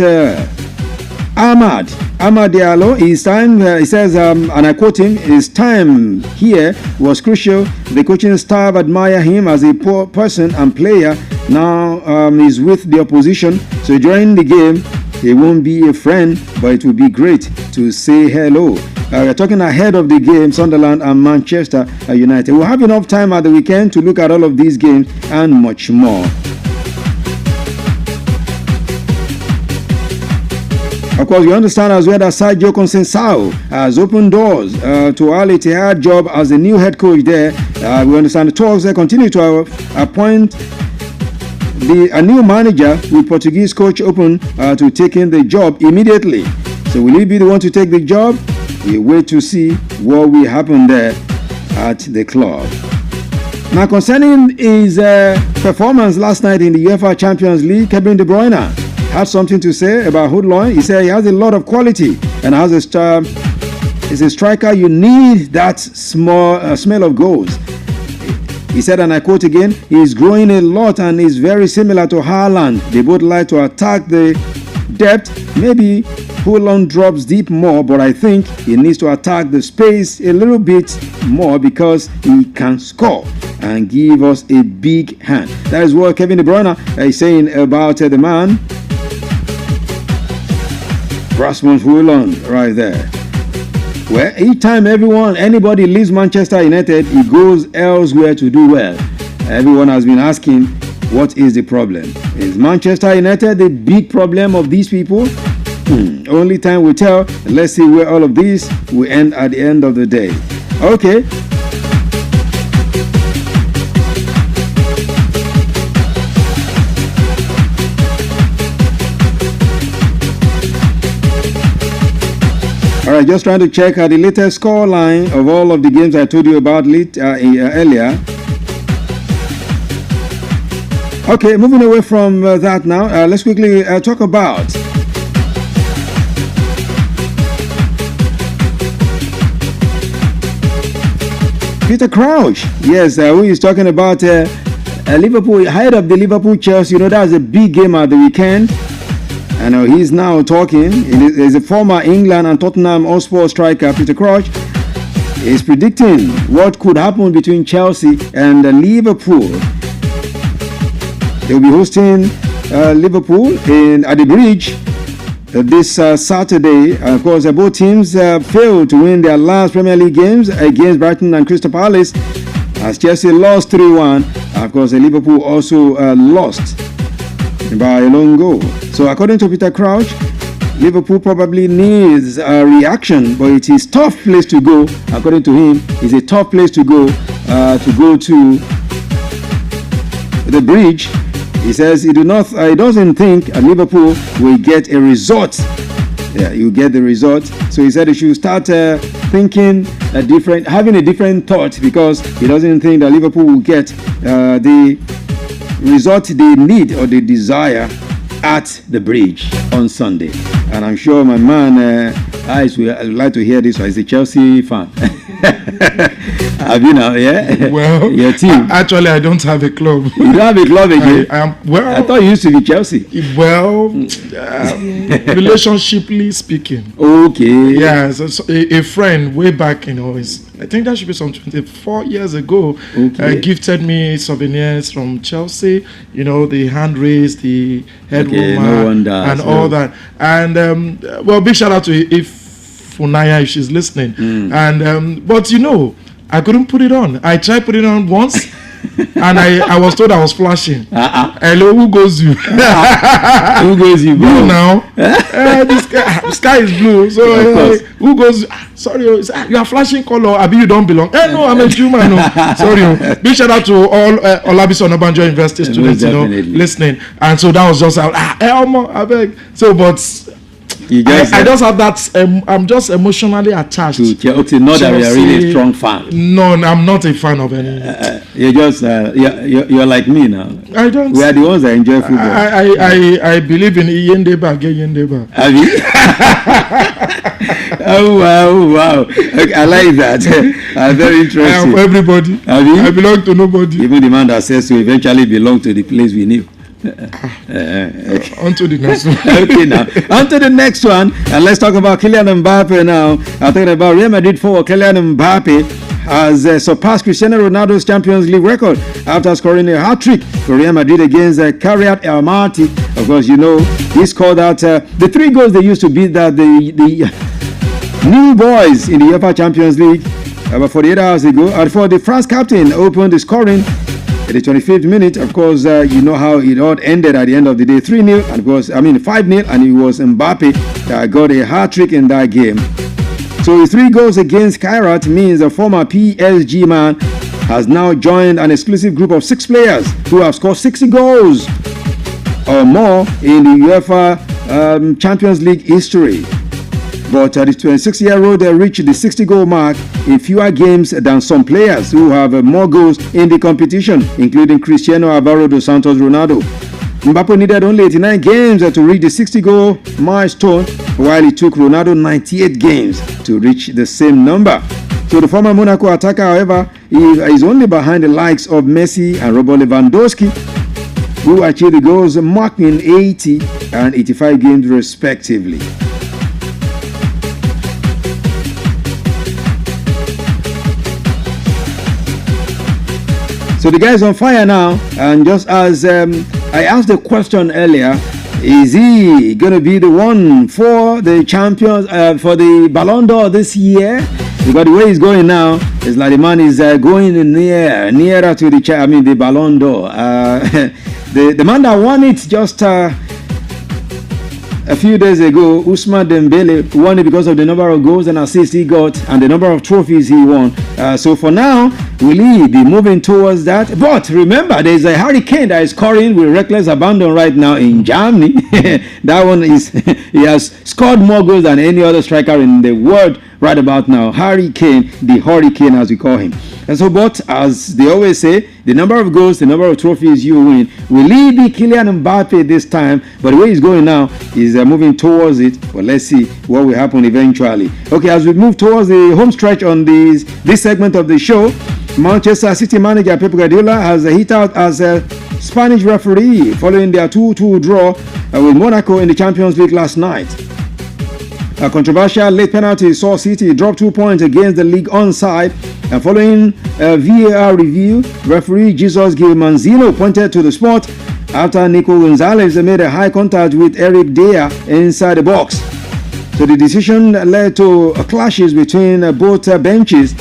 Amad Diallo. His time, he says, and I quote him, his time here was crucial. The coaching staff admire him as a poor person and player. Now he's with the opposition. So during the game, he won't be a friend, but it will be great to say hello. We're talking ahead of the game, Sunderland and Manchester United. We'll have enough time at the weekend to look at all of these games and much more. Of course, you understand as well that Sergio Conceição has opened doors to Al Ittihad job as the new head coach there. We understand the talks there continue to appoint a new manager with Portuguese coach open to taking the job immediately. So will he be the one to take the job? We wait to see what will happen there at the club. Now, concerning his performance last night in the UEFA Champions League, Kevin De Bruyne had something to say about Hoodlaw. He said he has a lot of quality and as a striker, you need that smell of goals. He said, and I quote again, he's growing a lot and is very similar to Haaland. They both like to attack the depth. Maybe Haaland drops deep more, but I think he needs to attack the space a little bit more because he can score and give us a big hand. That is what Kevin De Bruyne is saying about the man, Rasmus Haaland, right there. Well, each time anybody leaves Manchester United, he goes elsewhere to do well. Everyone has been asking, what is the problem? Is Manchester United the big problem of these people? Only time will tell. Let's see where all of this will end at the end of the day. Okay. Alright, just trying to check the latest score line of all of the games I told you about earlier. Okay, moving away from that now, let's quickly talk about Peter Crouch. Yes, who is talking about Liverpool, ahead of the Liverpool-Chelsea. You know, that's a big game at the weekend. And he's now talking. He's a former England and Tottenham Hotspur striker. Peter Crouch is predicting what could happen between Chelsea and Liverpool. They'll be hosting Liverpool at the Bridge this Saturday. Of course, both teams failed to win their last Premier League games against Brighton and Crystal Palace, as Chelsea lost 3-1. Of course, Liverpool also lost by a long goal. So according to Peter Crouch, Liverpool probably needs a reaction, but it is a tough place to go. According to him, it's a tough place to go to the Bridge. He says he doesn't think Liverpool will get a result. Yeah, you get the result. So he said he should start thinking having a different thought, because he doesn't think that Liverpool will get the result they need or they desire at the bridge on Sunday. And I'm sure my man Ice would like to hear this. He's a Chelsea fan. Have you now? Yeah. Well, your team. Actually, I don't have a club. You don't have a club again. I am. Well, I thought you used to be Chelsea. Well, relationshiply speaking. Okay. Yeah. So a friend way back, I think that should be some 24 years ago. Okay. Gifted me souvenirs from Chelsea. The hand raised, the head Okay, warmer, no wonder. and So- all that. And big shout out to Funaya if she's listening. And but I couldn't put it on. I tried putting it on once, and I was told I was flashing. Hello, who goes you? Who goes you, bro? Blue now. The sky is blue. So who goes? Sorry, you are flashing color. Abi, you don't belong. No, I'm a Jew man. No. Sorry. Big shout out to all Olabisi Onabanjo University students, listening. And so that was just Elmo, I beg. So, but. I just have that. I'm just emotionally attached to Chelsea. Not that you're really a strong fan. No, I'm not a fan of any. You're just you're like me now. I don't. We are the ones that enjoy football. I believe in Yendeba, get Yendeba. Have you? Oh wow! Okay, I like that. Very interesting. I am for everybody. Have you? I belong to nobody. Even the man that says to eventually belong to the place we knew. On to the next one. Okay, now on to the next one, and let's talk about Kylian Mbappe now. I'm talking about Real Madrid forward Kylian Mbappe has surpassed Cristiano Ronaldo's Champions League record after scoring a hat-trick for Real Madrid against Cariat Almaty. Of course, he scored out the 3 goals they used to beat the new boys in the UEFA Champions League about 48 hours ago. And for the France captain, opened the scoring at the 25th minute. Of course, you know how it all ended at the end of the day, 3-0, and of course, 5-0, and it was Mbappe that got a hat-trick in that game. So his 3 goals against Kairat means the former PSG man has now joined an exclusive group of 6 players who have scored 60 goals or more in the UEFA Champions League history. But the 26-year-old reached the 60-goal mark in fewer games than some players who have more goals in the competition, including Cristiano Alvaro dos Santos Ronaldo. Mbappe needed only 89 games to reach the 60-goal milestone, while it took Ronaldo 98 games to reach the same number. So the former Monaco attacker, however, is only behind the likes of Messi and Robert Lewandowski, who achieved the goals marking 80 and 85 games respectively. So the guy's on fire now, and just as I asked the question earlier, is he going to be the one for the champions, for the Ballon d'Or this year? Because the way he's going now, it's like the man is going nearer to the Ballon d'Or. The man that won it just a few days ago, Ousmane Dembele, won it because of the number of goals and assists he got and the number of trophies he won. So for now, will he be moving towards that? But remember, there's a Harry Kane that is scoring with reckless abandon right now in Germany. That one is, he has scored more goals than any other striker in the world right about now. Harry Kane, the Hurricane as we call him. And so, but as they always say, the number of goals, the number of trophies you win, will he be Kylian Mbappe this time? But the way he's going now is moving towards it. Well, let's see what will happen eventually. Okay, as we move towards the home stretch on this segment of the show, Manchester City manager Pep Guardiola has hit out as a Spanish referee following their 2-2 draw with Monaco in the Champions League last night. A controversial late penalty saw City drop 2 points against the league onside, and following a VAR review, referee Jesus Gilmanzino pointed to the spot after Nico Gonzalez made a high contact with Eric Dyer inside the box. So the decision led to clashes between both benches,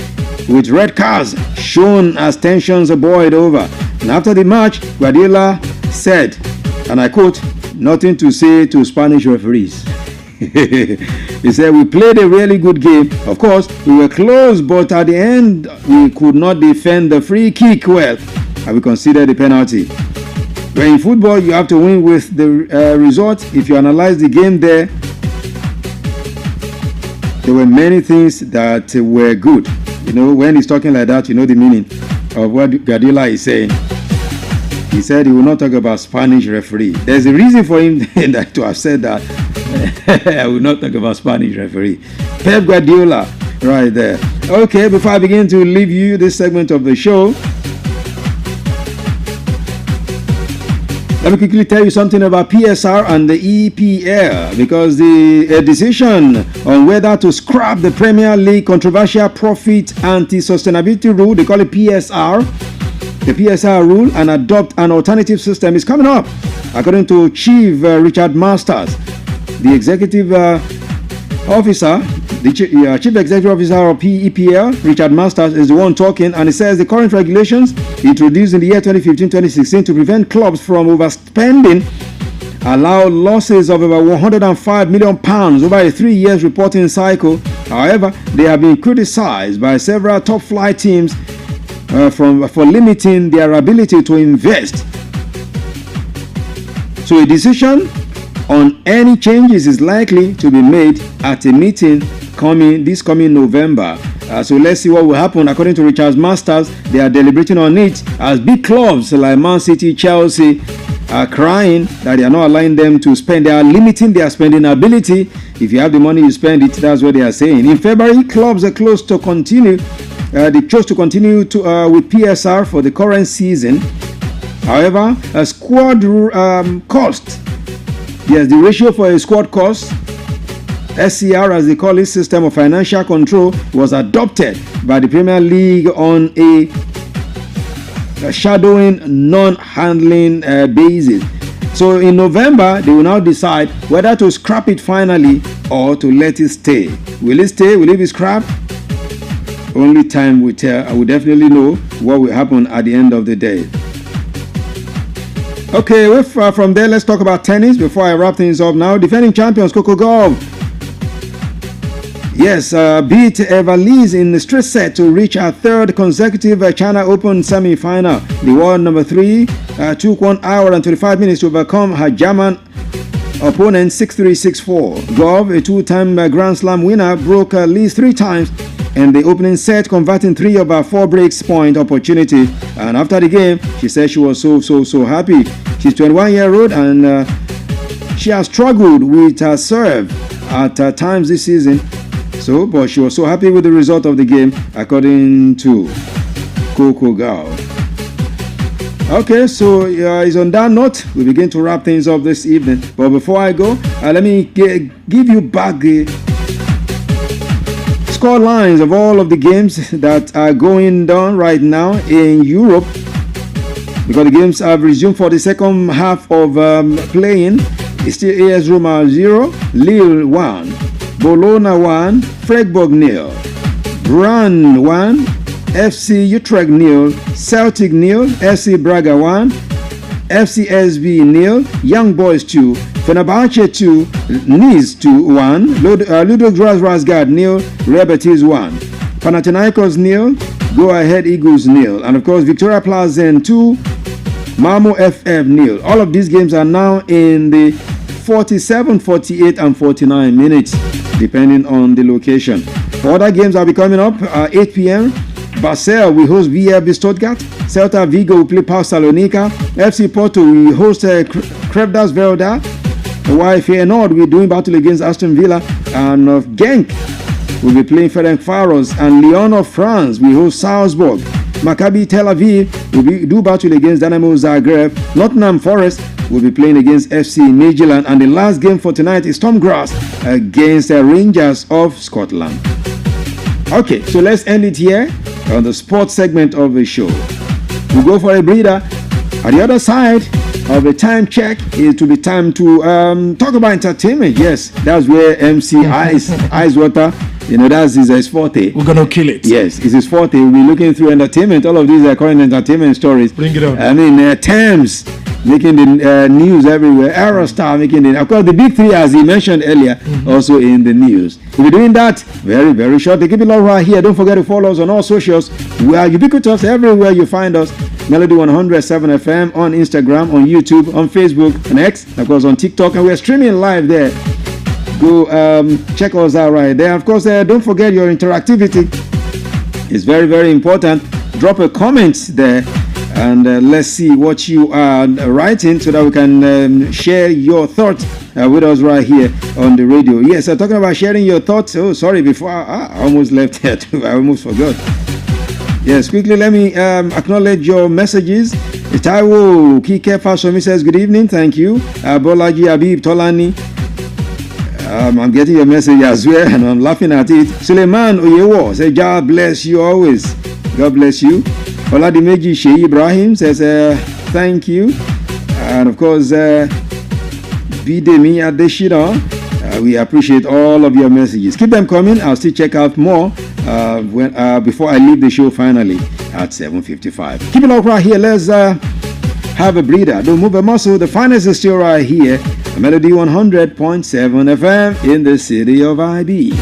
with red cards shown as tensions boiled over. And after the match, Guardiola said, and I quote, "Nothing to say to Spanish referees." He said, "We played a really good game. Of course, we were close, but at the end, we could not defend the free kick well, and we considered the penalty." But in football, you have to win with the result. If you analyze the game there were many things that were good. When he's talking like that, you know the meaning of what Guardiola is saying. He said he will not talk about Spanish referee. There's a reason for him to have said that. I will not talk about Spanish referee. Pep Guardiola, right there. Okay, before I begin to leave you this segment of the show, let me quickly tell you something about PSR and the EPL, because the decision on whether to scrap the Premier League controversial profit anti-sustainability rule, they call it PSR, the PSR rule, and adopt an alternative system is coming up. According to Chief Richard Masters, the executive officer, the chief executive officer of EPL, Richard Masters, is the one talking, and he says the current regulations introduced in the year 2015-2016 to prevent clubs from overspending allow losses of about £105 million over a 3 years reporting cycle. However, they have been criticized by several top-flight teams for limiting their ability to invest. So a decision on any changes is likely to be made at a meeting this coming November. So let's see what will happen. According to Richard Masters, they are deliberating on it as big clubs like Man City, Chelsea are crying that they are not allowing them to spend. They are limiting their spending ability. If you have the money, you spend it. That's what they are saying. In February, clubs are close to continue. They chose to continue with PSR for the current season. However, a squad cost. Yes, the ratio for a squad cost, SCR as they call it, system of financial control, was adopted by the Premier League on a shadowing, non-handling basis. So in November, they will now decide whether to scrap it finally or to let it stay. Will it stay? Will it be scrapped? Only time will tell. I will definitely know what will happen at the end of the day. Okay, from there, let's talk about tennis before I wrap things up now. Defending champions Coco Gauff, yes, beat Eva Lees in the straight set to reach her third consecutive China Open semi-final. The world number 3 took 1 hour and 25 minutes to overcome her German opponent 6-3, 6-4. Gauff, a two-time Grand Slam winner, broke Lees 3 times in the opening set, converting 3 of her 4 breaks point opportunity. And after the game, she said she was so happy. She's 21-year-old and she has struggled with her serve at times this season. But she was so happy with the result of the game, according to Coco Gauff. Okay, so it's on that note we begin to wrap things up this evening. But before I go, let me give you back the score lines of all of the games that are going down right now in Europe, because the games have resumed for the second half of playing. It's still AS Roma 0, Lille 1, Bologna 1, Freiburg 0, Brann 1, FC Utrecht 0, Celtic 0, FC Braga 1, FCSB 0, Young Boys 2, Fenerbahce 2, Nice 2, 1, Ludwig Razgrad 0, Real Betis 1, Panathinaikos 0, Go Ahead Eagles 0, and of course Victoria Plazen 2, Malmo FF 0. All of these games are now in the 47, 48 and 49 minutes, depending on the location. For other games will be coming up, 8 p.m. Basel will host VfB Stuttgart, Celta Vigo will play PAOK Salonika, FC Porto will host Krevdas Verda, while Feyenoord will be doing battle against Aston Villa, and Genk will be playing Ferencvaros, and Lyon of France will host Salzburg. Maccabi Tel Aviv will do battle against Dynamo Zagreb. Nottingham Forest will be playing against FC Midtjylland, and the last game for tonight is Tom Grass against the Rangers of Scotland. Okay, so let's end it here on the sports segment of the show. We'll go for a breather. At the other side of the time check, it will be time to talk about entertainment. Yes, that's where MC Ice Water, that's his forte. We're gonna kill it. Yes, it's his forte. We'll be looking through entertainment. All of these are current entertainment stories. Bring it on. I mean, Thames making the news everywhere. Aerostar making it. Of course, the big 3, as he mentioned earlier, also in the news. We'll be doing that very, very shortly. Keep it all right here. Don't forget to follow us on all socials. We are ubiquitous everywhere you find us. Melody 107 FM on Instagram, on YouTube, on Facebook, and X, of course, on TikTok, and we're streaming live there. Go check us out right there. Of course, don't forget your interactivity. It's very, very important. Drop a comment there And let's see what you are writing so that we can share your thoughts with us right here on the radio. Yes, talking about sharing your thoughts. Oh, sorry, before I almost left here too. I almost forgot. Yes, quickly, let me acknowledge your messages. Taiwo Kike Fasomi says, good evening, thank you. Bolaji Abib Tolani. I'm getting your message as well, and I'm laughing at it. Suleiman Oyewo says, God bless you always. God bless you. Oladimeji Sheyi Ibrahim says, thank you. And of course, Bidemi Adeshina, we appreciate all of your messages. Keep them coming. I'll still check out more before I leave the show finally at 7:55. Keep it up right here. Let's have a breather. Don't move a muscle. The finest is still right here. Melody 100.7 FM in the city of IB.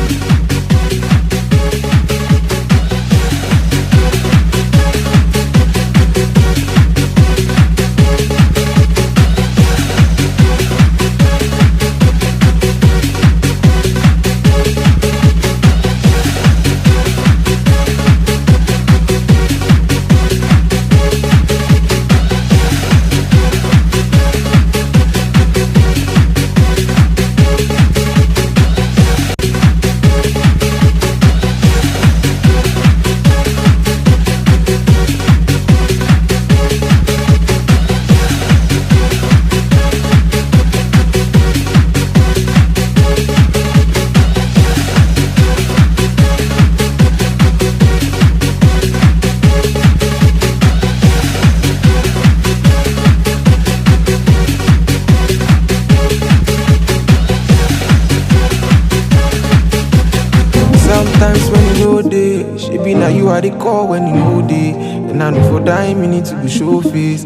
They call when you know they, and I know for dying, you need to be show face.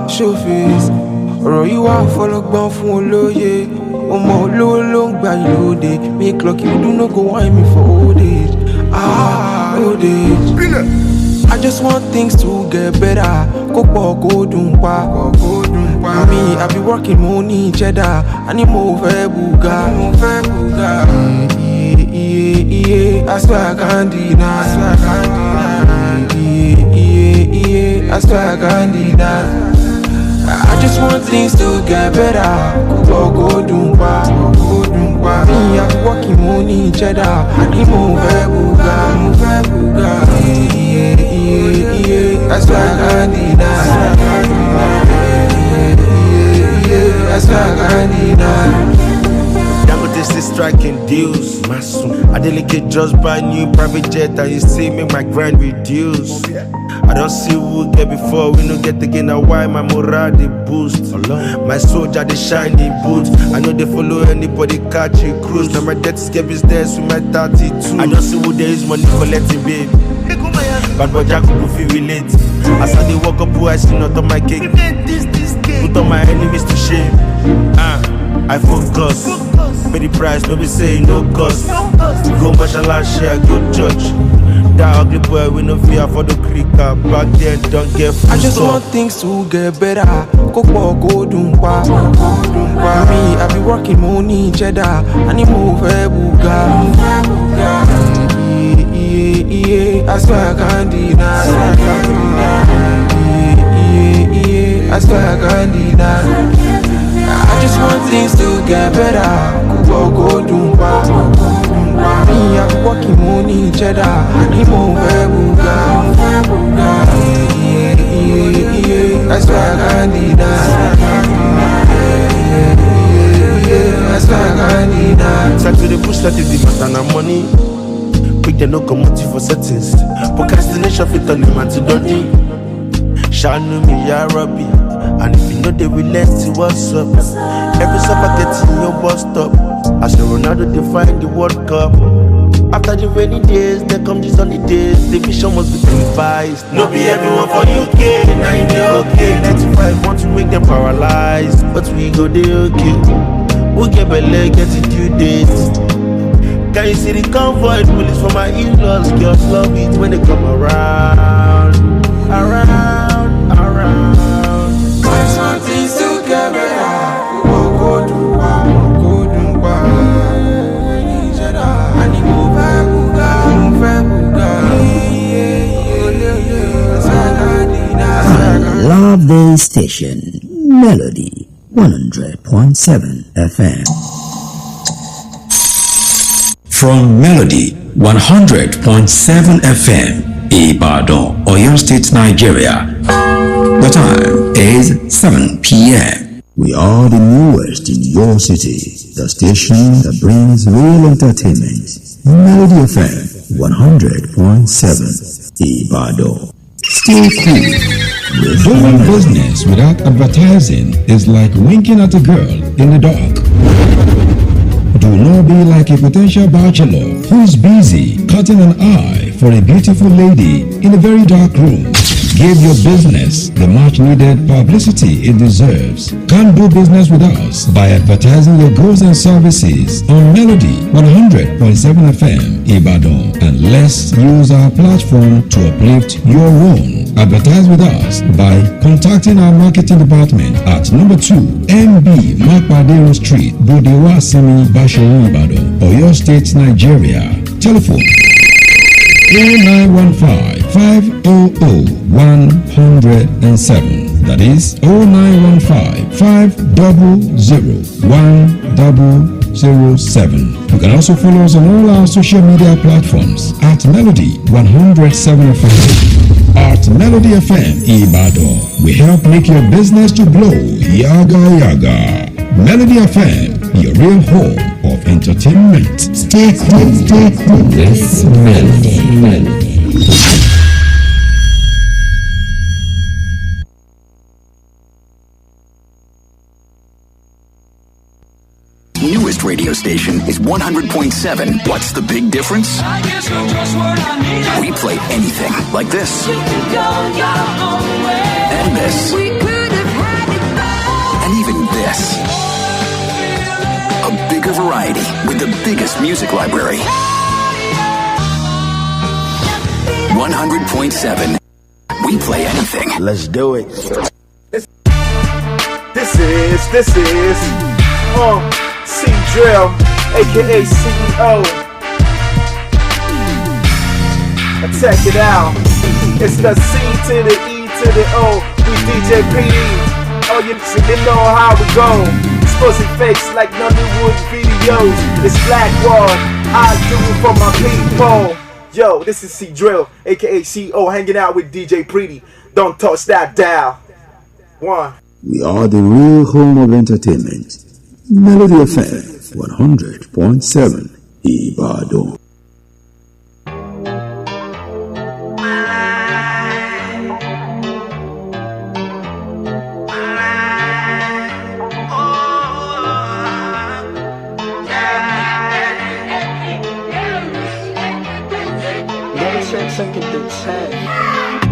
Show face. Or you are follow down for low, yeah. More long by you day. Make luck, you do not go wine me for old age. Old age. I just want things to get better. Go dumpa. Me, I be working money cheddar. I need more buga. I swear I can't deny. I swear I can't deny. I just want things to get better. Go dumpa. Me, I be working money cheddar. I need more buga. I swear I can't deny. I swear I can't deny. This is striking deals. I delegate just buy new private jet and you see make my grind reduce. I don't see who get before, we no get again. Now why my morale they boost? My soldier they shine in boots. I know they follow anybody catch a cruise. Now my debt is get business with my 32. I don't see who there is money collecting, babe. Bad boy Jack will feel relate. As I they walk up, who I see not on my cake. Put on my enemies to shame. I focus. Pay the price, no be saying no cost. Go mashallah, share, go judge. That ugly boy, we no fear for the cricket. Back then, don't get full. I just want things to get better. Go dumpa. Me, I be working money cheddar. I need more buga. I swear I can't deny. I swear I can't deny. I just want things to get better. Go dumpa. Me, I be working money cheddar. I need more buga. I swear I can't deny. I swear I can't deny. Start to the push that is the matter na money. Quick the no community for settings. Procrastination fit on him and to dodgy. Shanu me ya Rabbi. And if you know they relent to what's up. Every summer getting your bus stop. As the Ronaldo define the World Cup. After the rainy days, there come these holidays. The vision must be televised. No be everyone for UK, now you dey okay. 95 want to make them paralyzed, but we go dey okay. We get belay, get it due dates. Can you see the convoy? Police for my in-laws. Girls love it when they come around. Just want things to get better. Go dumpa. I need more buga. Love the station. Melody 100.7 FM. From Melody 100.7 FM, Ibadan, Oyo State, Nigeria. The time is 7 p.m. We are the newest in your city. The station that brings real entertainment. Melody FM 100.7 Ibadan. Stay cool. Doing business without advertising is like winking at a girl in the dark. Do not be like a potential bachelor who's busy cutting an eye for a beautiful lady in a very dark room. Give your business the much needed publicity it deserves. Come do business with us by advertising your goods and services on Melody 100.7 FM Ibadan, and let's use our platform to uplift your own. Advertise with us by contacting our marketing department at number 2 MB Makpadero Street, Bodewasimi, Basharu, Ibadan, Oyo State, Nigeria. Telephone 0915-500-107. That is 0915-500-107. You can also follow us on all our social media platforms at Melody 107 FM. At Melody FM Ibadan, we help make your business to blow. Yaga yaga. Melody FM, your real home of entertainment. Stay cool, stay cool. This Melody. Newest radio station is 100.7. What's the big difference? I guess you're just what I need. We play anything like this. You can go your own way. And this. We could have had it better. And even this. A bigger variety with the biggest music library. 100.7. We play anything. Let's do it. This is C-Drill, aka CEO. Check it out. It's the C to the E to the O. We DJ PD. Oh, you know how we go. Pussy fakes like Nollywood videos. It's Black Wall. I do it for my people. Yo, this is C-Drill, aka CEO, hanging out with DJ Pretty. Don't touch that dial. One. We are the real home of entertainment. Melody FM 100.7 Ibadan.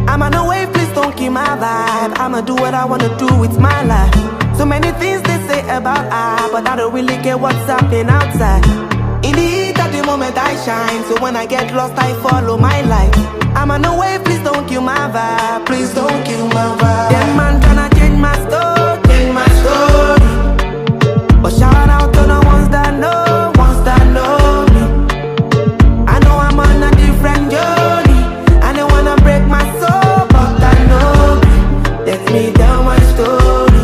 I'm on the wave, please don't keep my vibe. I'ma do what I wanna do with my life. So many things they say about I, but I don't really care what's happening outside. In the heat of the moment I shine, so when I get lost I follow my light. I'm on the wave, please don't kill my vibe. Please don't kill my vibe. Them man tryna change my story, but shout out to the ones that know me. I know I'm on a different journey, and they wanna break my soul, but I know. Let me tell my story.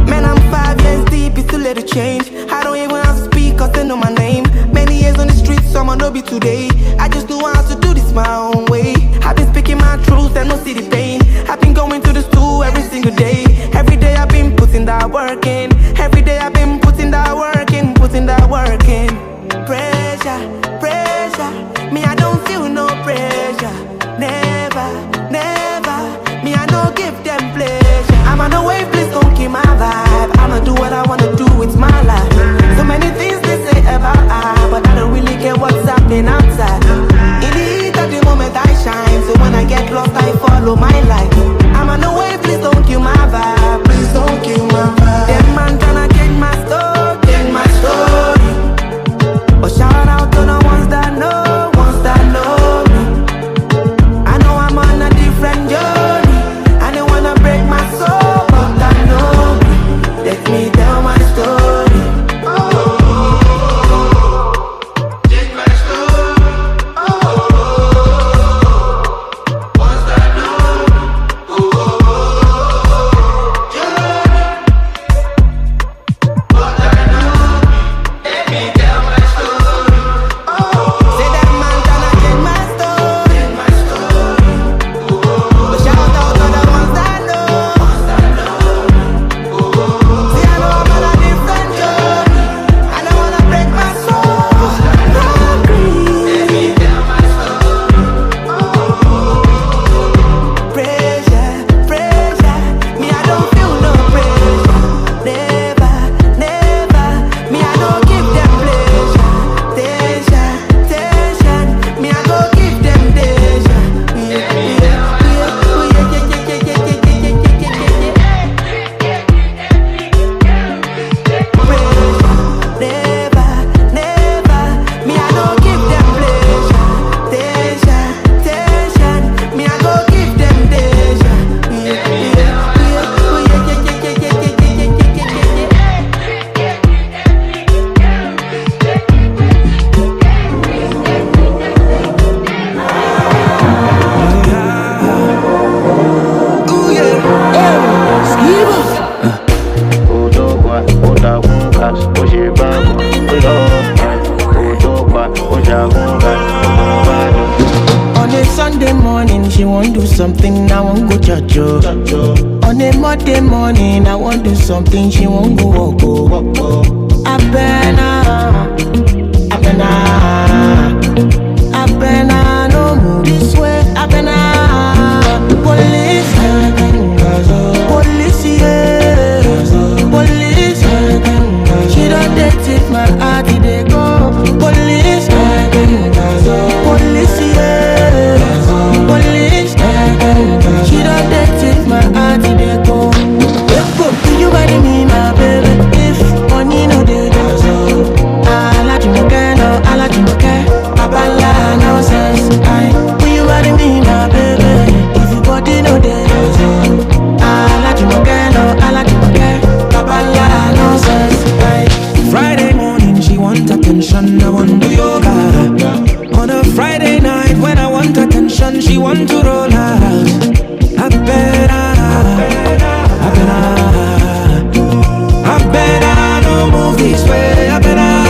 Man, I'm 5 years deep, it's too late to change. I don't even have to speak, cause they know my name. Many years on the streets, someone know me today. I just know how to do this my own way. I've been speaking my truth and no see the pain. I've been going to the stool every single day. Every day I've been putting that work in. Every day I've been putting that work in, putting that work in. Pressure, me I don't feel no pressure. Never, me I don't give them pleasure. I'm on the wave, please don't keep my vibe. I'ma do what I wanna do with my life. So many things they say about I, but I don't really care what's happening outside. In the heat of the moment I shine, so when I get lost I follow my light. I'm on the wave, please don't kill my vibe. cho. On a Monday morning, I want do something, she won't go walk. I better, no move this way. I better, police, yeah, police. She don't take my heart, they go. Police, police, yeah, police. She don't take my heart, they go. You body me, my baby. If money no dey, I like you again, no, I like you again. Babala nonsense, you body me, my baby. If you body no dey, I like you again, no, I like you again. Babala nonsense, Friday morning she want attention, I want to yoga. On a Friday night when I want attention, she want to roll out. I better no move this way. I better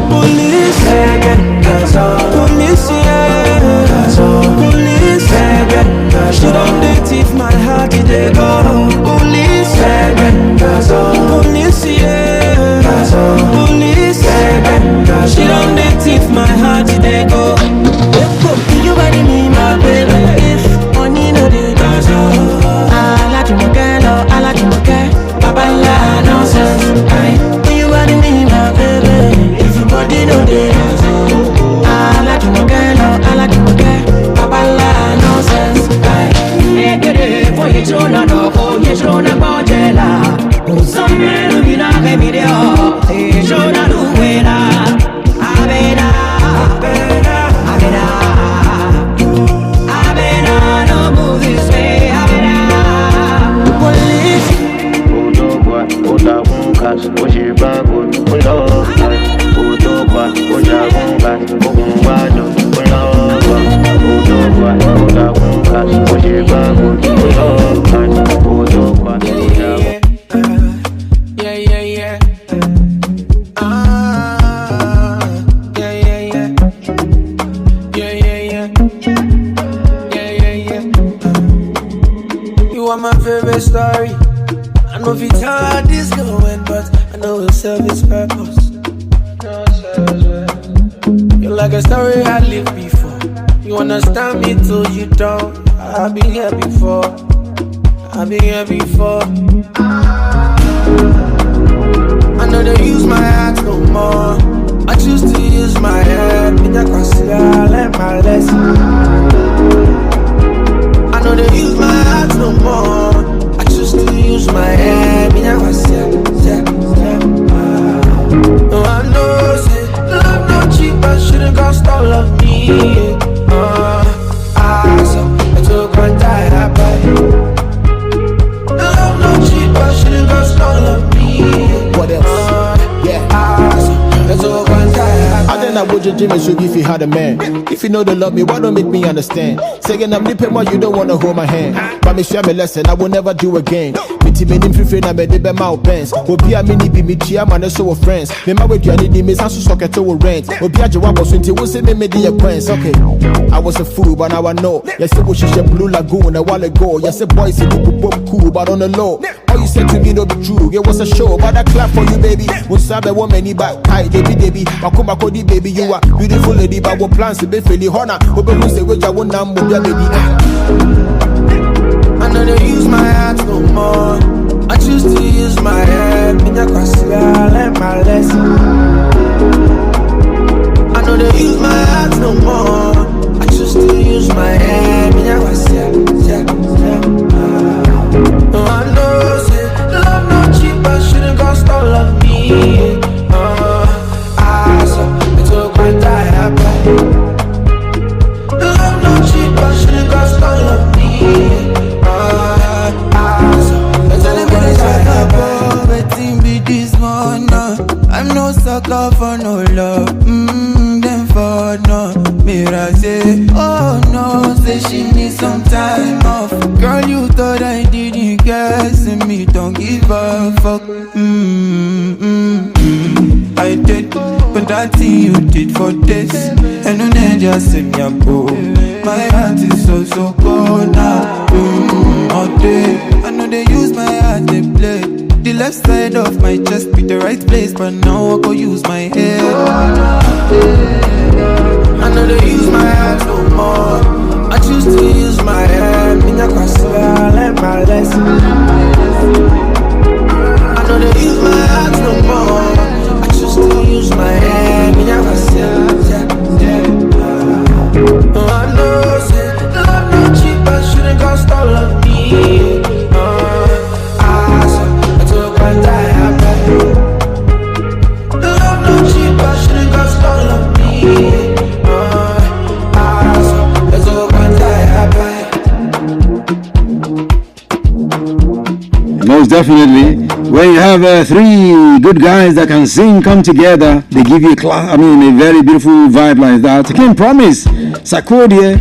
police, police, yeah, police. She don't thief my heart, they go. Police, police, yeah, police. She don't thief my heart, they go. You body me, my baby. If money no dey, I like you again, no, I like you again. Babala nonsense, you body me, my baby. If your body no dey, I like you again, no, I like you again. Babala nonsense, for you to know, oh, you should not go jail. Some men who be not me there, they should not do it. No move this way. Police. You are my favorite story. I know if you tell how this going, but I know it'll serve its purpose. You're like a story I lived before. You understand me till you don't. I've been here before. I've been here before. I know they use my heart no more. I choose to use my head. I learn my lesson. I know they use my heart no more. I choose to use my head. No, I know, say, love no cheap, but shouldn't cost all of me. So I took one time, love no cheap, but shouldn't cost all of me. What else? I took one time. I then I would just Jimmy should if you had a man. If you know they love me, why don't make me understand? Saying I'm nipping more, you don't wanna hold my hand. But me share me lesson, I will never do again. Me made him free na me de be my pens. Obi a mini be me chia man so friends. Me ma we duane di me san so socket to rent. Obi a jwa boso nti wo se me de acquaintance. Okay, I was a fool but now I know. Yes say we should Blue Lagoon a while ago. Yes say boys say you boom cool but on the low. All you said to me no be true. It was a show but I clap for you baby. Won sabe woman ni back tight baby. Makoma kodi baby you are beautiful lady but what plans to be feli hona. Obi who say we ja won am mo bia baby. I know they use my heart no more. I choose to use my head. I learn my lesson. I know they use my heart no more. I choose to use my head. No, I know, say, love no cheap, but shouldn't cost all of me. So I took my time. Love no cheap, but shouldn't cost all of me. I'm no sucker for no love. Then for no. Mira say, oh no, say she needs some time off. Girl, you thought I didn't guess me, don't give a fuck. I did, but that thing you did for this. And no need just say me a go. My heart is so cold now. All day. I know they use my heart to play. The left side of my chest be the right place, but now I go use my head. I know they use my heart no more. I choose to use my head. Me not gonna learn my lesson. I know they use my heart no more. I choose to use my head. Me not gonna I know, say, love no cheap, but shouldn't cost all of me. So I took what I have. Love no cheap, but shouldn't cost all of me. So I took what I have. Most definitely. When you have three good guys that can sing come together, they give you a very beautiful vibe like that. King Promise, Sarkodie,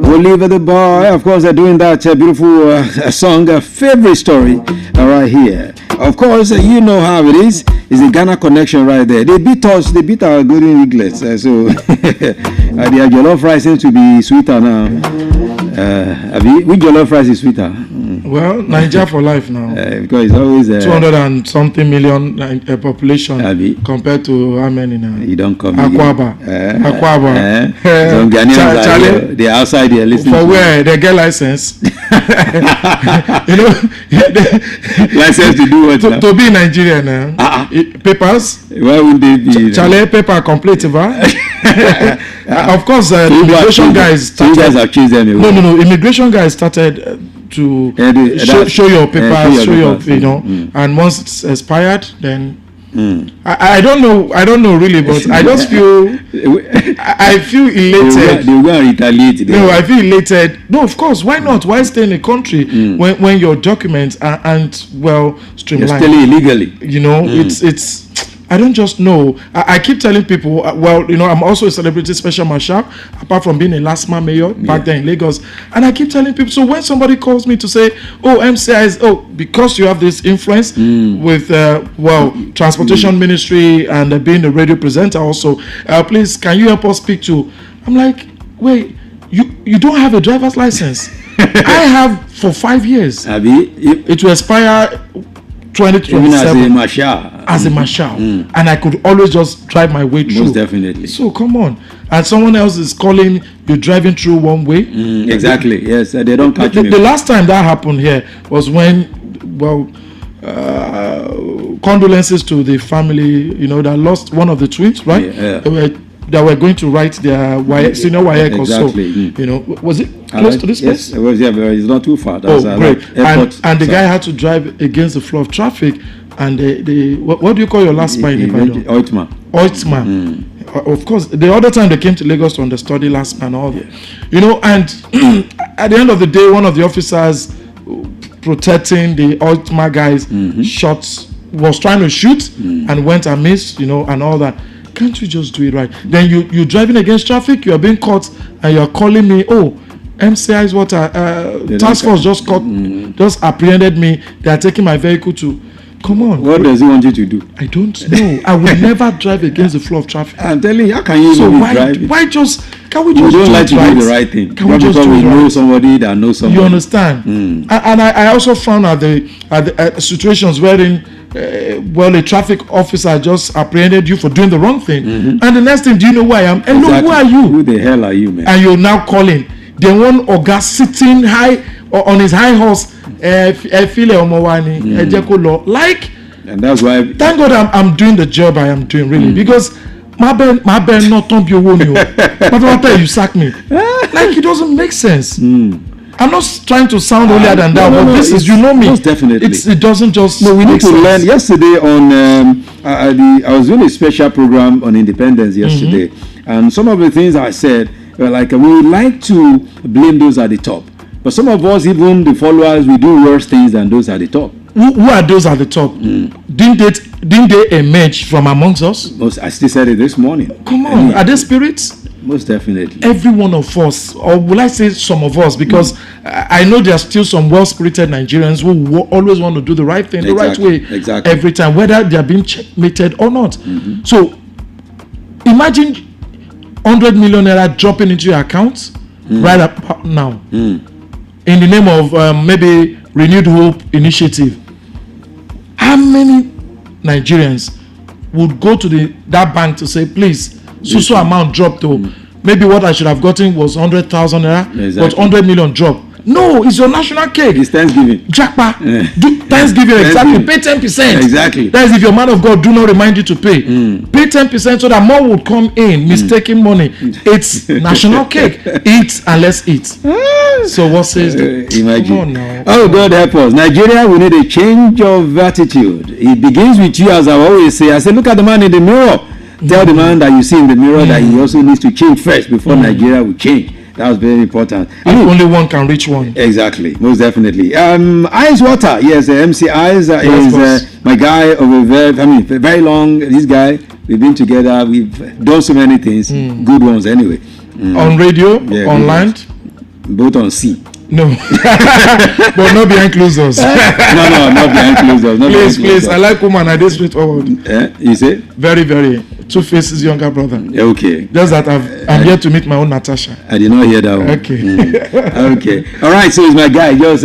Oliver the Boy, of course they're doing that beautiful song, Favorite Story, right here. Of course, you know how it is. It's a Ghana connection right there. They beat us, they beat our golden eaglets. So their jollof rice seems to be sweeter now. Which jollof rice is sweeter? Well, Nigeria for life now. Because it's always 200 and something million population compared to how many now? You don't come. Akwaba. Some Ghanaians they're outside there listening. For where they get license? License to do what? To be in Nigeria now. Papers? Why would they be? Chale paper complete, of course, immigration guys started. You guys have chased them away. No. Immigration guys started to show your papers, and once it's expired, then I don't know really, but I just feel I feel elated. They were retaliated. No, I feel elated. No, of course, why not? Why stay in a country when your documents aren't streamlined? You're still illegally. It's. I don't just know. I keep telling people, I'm also a celebrity special marshal, apart from being a last man mayor back there in Lagos. And I keep telling people, so when somebody calls me to say, MCI because you have this influence with, transportation ministry and being a radio presenter also, please, can you help us speak to? I'm like, wait, you don't have a driver's license. I have for 5 years. It will expire 2027 as a marshal, and I could always just drive my way through. Most definitely. So come on, and someone else is calling you driving through one way. Exactly. Yes, they don't catch me. The last time that happened here was when, condolences to the family, that lost one of the twins, right? That were going to write their senior YEC or so. Was it close to this place? Yes, it was. Yeah, but it's not too far. Great. And the guy had to drive against the flow of traffic. And what do you call your last spa in Ibadan? Oitma. Of course, the other time they came to Lagos to understudy last spa and all that. And at the end of the day, one of the officers protecting the Oitma guys was trying to shoot and went and missed, and all that. Can't you just do it right? Then you're driving against traffic, you are being caught, and you're calling me, MCI's task force just apprehended me. They are taking my vehicle to. Come on. What does he want you to do? I don't know. I will never drive against the flow of traffic. I'm telling you, how can you drive? Why just? Can we just? We don't like to do the right thing. Can we just do we know somebody that knows somebody? You understand? And I also found at the situations wherein a traffic officer just apprehended you for doing the wrong thing, and the next thing, do you know who I am? Hello, who are you? Who the hell are you, man? And you're now calling. The one Oga sitting high on his high horse. Like, and that's why. Thank God I'm doing the job I am doing, really, because my ben not don't be but you sack me. Like, it doesn't make sense. I'm not trying to sound holier than that, but this is, me. Most definitely. It doesn't just. No, we need to learn. Yesterday on I was doing a special program on independence yesterday, and some of the things I said were like, we would like to blame those at the top. But some of us, even the followers, we do worse things than those at the top. Who are those at the top? Didn't they emerge from amongst us? I still said it this morning. Come on, are they spirits? Most definitely. Every one of us, or will I say some of us, because I know there are still some well-spirited Nigerians who always want to do the right thing, the right way, every time, whether they are being checkmated or not. So Imagine 100 million naira dropping into your account right up now in the name of maybe Renewed Hope Initiative. How many Nigerians would go to that bank to say, please, so amount dropped to maybe what I should have gotten was 100,000 naira, but 100 million drop. No, it's your national cake. It's Thanksgiving. Jackpot. Do Thanksgiving, exactly. Pay 10%. Exactly. That is if your man of God do not remind you to pay. Pay 10% so that more would come in, mistaking money. It's national cake. Eat and let's eat. So what says imagine. Come on now. Oh, God help us. Nigeria, we need a change of attitude. It begins with you, as I always say. I say, look at the man in the mirror. Tell the man that you see in the mirror that he also needs to change first before Nigeria will change. That was very important. Only one can reach one. Exactly, most definitely. Eyes Water, yes, MC Eyes is my guy of a very long. This guy, we've been together. We've done so many things, good ones anyway. On radio, online, both on C. No, but not behind closed doors. no, not behind closed doors. Please. I like woman. I did straightforward. You say? Very, very. Two Faces younger brother. Okay. Just that I'm here to meet my own Natasha. I did not hear that one. Okay. Okay. All right. So it's my guy. Just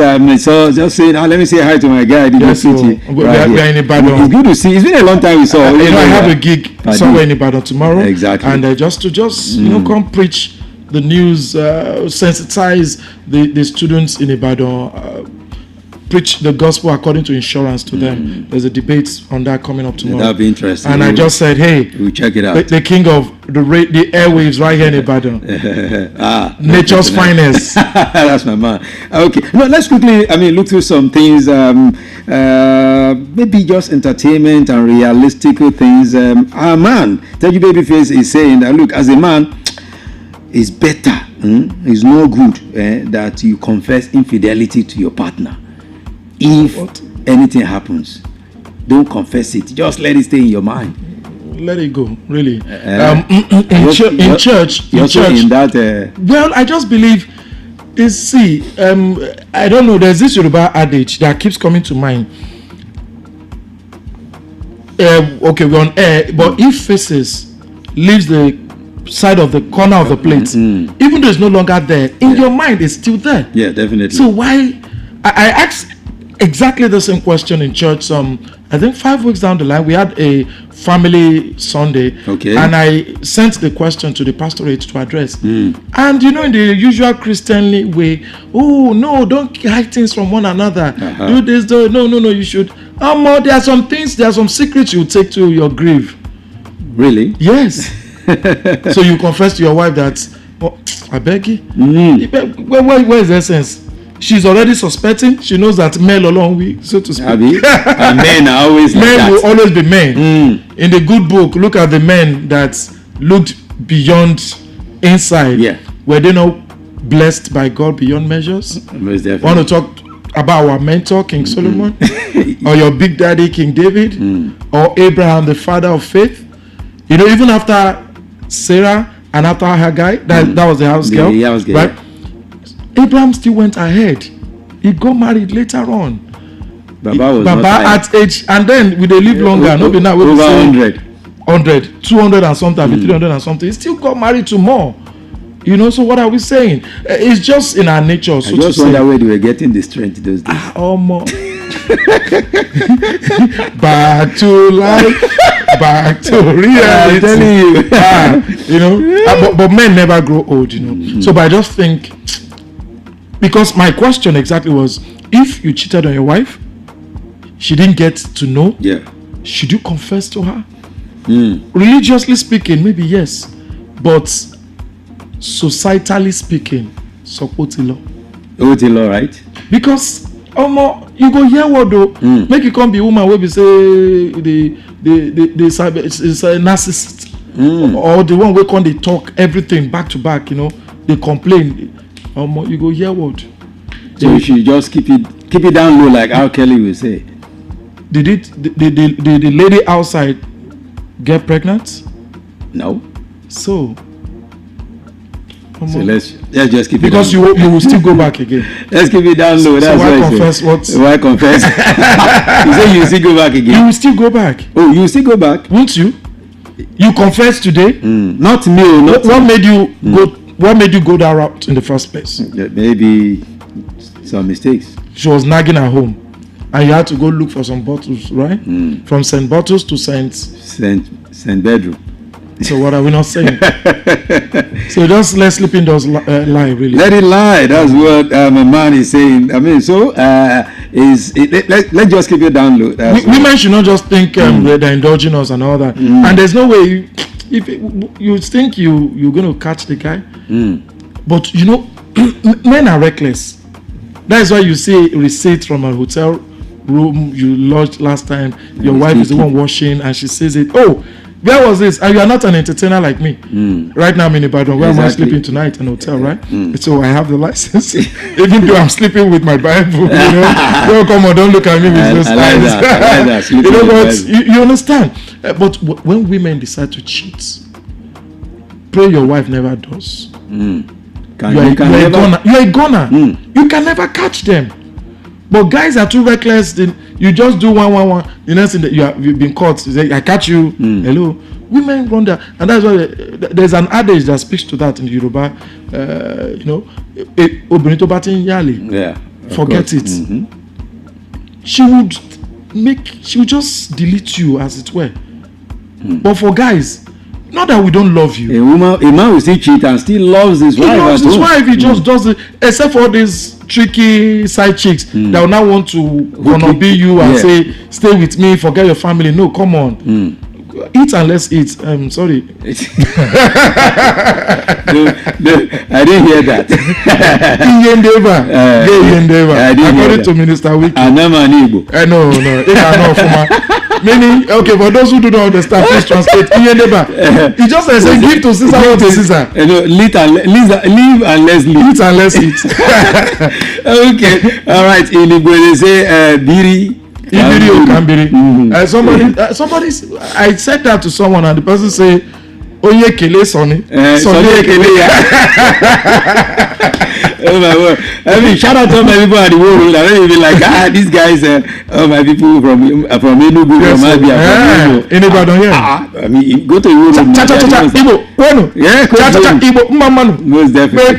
say now. Let me say hi to my guy. Yes, so we are in Ibadan. It's good to see. It's been a long time we saw. I have a gig somewhere in Ibadan tomorrow. Exactly. And just come preach the news, sensitize the students in Ibadan, preach the gospel according to insurance to them. There's a debate on that coming up tomorrow. That'll be interesting. And I just said, hey, we'll check it out. The king of the airwaves right here in Ibadan. Nature's finest. That's my man. Okay. No, let's quickly, look through some things. Maybe just entertainment and realistic things. Our man, Teju Babyface, is saying that, look, as a man, it's better, it's no good that you confess infidelity to your partner. If anything happens, don't confess it. Just let it stay in your mind. Let it go, really. In church. In that, well, I just believe I don't know. There's this Yoruba adage that keeps coming to mind. Okay, we're on air, but if Faces leaves the side of the corner of the plate, even though it's no longer there, in your mind it's still there. Yeah, definitely. So why? I asked exactly the same question in church. I think 5 weeks down the line, we had a family Sunday, and I sent the question to the pastorate to address. And in the usual Christianly way, oh no, don't hide things from one another. Do this, no, you should. There are some things, there are some secrets you take to your grave. Really? Yes. So you confess to your wife that, I beg you. Where is the essence? She's already suspecting. She knows that men alone we, so to speak. And men are always men like will that. always be men. In the good book, look at the men that looked beyond inside. Yeah. Were they not blessed by God beyond measures? Most definitely. Want to talk about our mentor, King Solomon, or your big daddy, King David, or Abraham, the father of faith? Even after Sarah and after Haggai, that was the house girl, right? Abraham still went ahead. He got married later on. Baba at age, and then we they live longer. Over 100, 200 and something, 300 and something. He still got married to more. So what are we saying? It's just in our nature. So I just wonder where they were getting the strength those days. More. Back to life. Back to reality. I'm telling you. But men never grow old, So, but I just think, because my question exactly was, if you cheated on your wife, she didn't get to know, should you confess to her? Religiously speaking, maybe yes, but societally speaking, support law. Law, right? Because you go hear what though, make you come be woman will be say it's a narcissist, or the one we come they talk everything back to back, they complain. You go hear what? So you should just keep it down low, like R. Kelly will say. Did the lady outside get pregnant? No. So let's just keep it because down. you will still go back again. Let's keep it down low. That's why confess what? Why confess? You say you still go back again. You will still go back. Oh, you will still go back? Won't you? You confessed today. Not me. What made you go? What made you go that route in the first place? Maybe some mistakes. She was nagging at home, and you had to go look for some bottles, right? From St. Bottles to Saint Bedroom. So what are we not saying? So just let sleeping dogs lie, really. Let it lie. That's what my man is saying. I mean, so let's just keep it down low. Women should not just think they're indulging us and all that. And there's no way if you think you're going to catch the guy. But you know, men are reckless. That is why you see a receipt from a hotel room you lodged last time. Your wife is the one washing, and she says it. Oh, where was this? And you are not an entertainer like me. Right now I'm in Ibadan. Where am I sleeping tonight? An hotel, right? So I have the license. Even though I'm sleeping with my Bible, you know. Don't come on, don't look at me with those eyes. I like that. You know what? You understand? But when women decide to cheat, pray your wife never does. You're a goner. You can never catch them. But guys are too reckless. You just do one. The next thing you've been caught. Say, I catch you. Hello. Women run there, and that's why there's an adage that speaks to that in Yoruba. You know, obinrin bá ti ń yàlè, forget it. She would just delete you, as it were. But for guys, not that we don't love you. A man will still cheat and still loves his wife. He loves his wife. He just does it. Except for these tricky side chicks that will now want to gonna be you and say, "Stay with me, forget your family." No, come on. Eat and let's eat. Sorry. No, I didn't hear that. According to Minister Wiki. No. Meaning, okay, for those who do not understand, please translate. He just says, give to Caesar what to Caesar. Live and let's live. Eat and let's eat. Okay, all right. In Igbo, they say, biri. Somebody, I said that to someone, and the person say, "Oye kele Sonny." Sonny kele. Oh my word! I mean, shout out to all my people at the world. I don't even like these guys. All my people from Enugu, from Abia, in Ibadan here. I mean, go to Europe. Igbo, Kwenu. Yeah, Igbo, Mmamanu. Most definitely.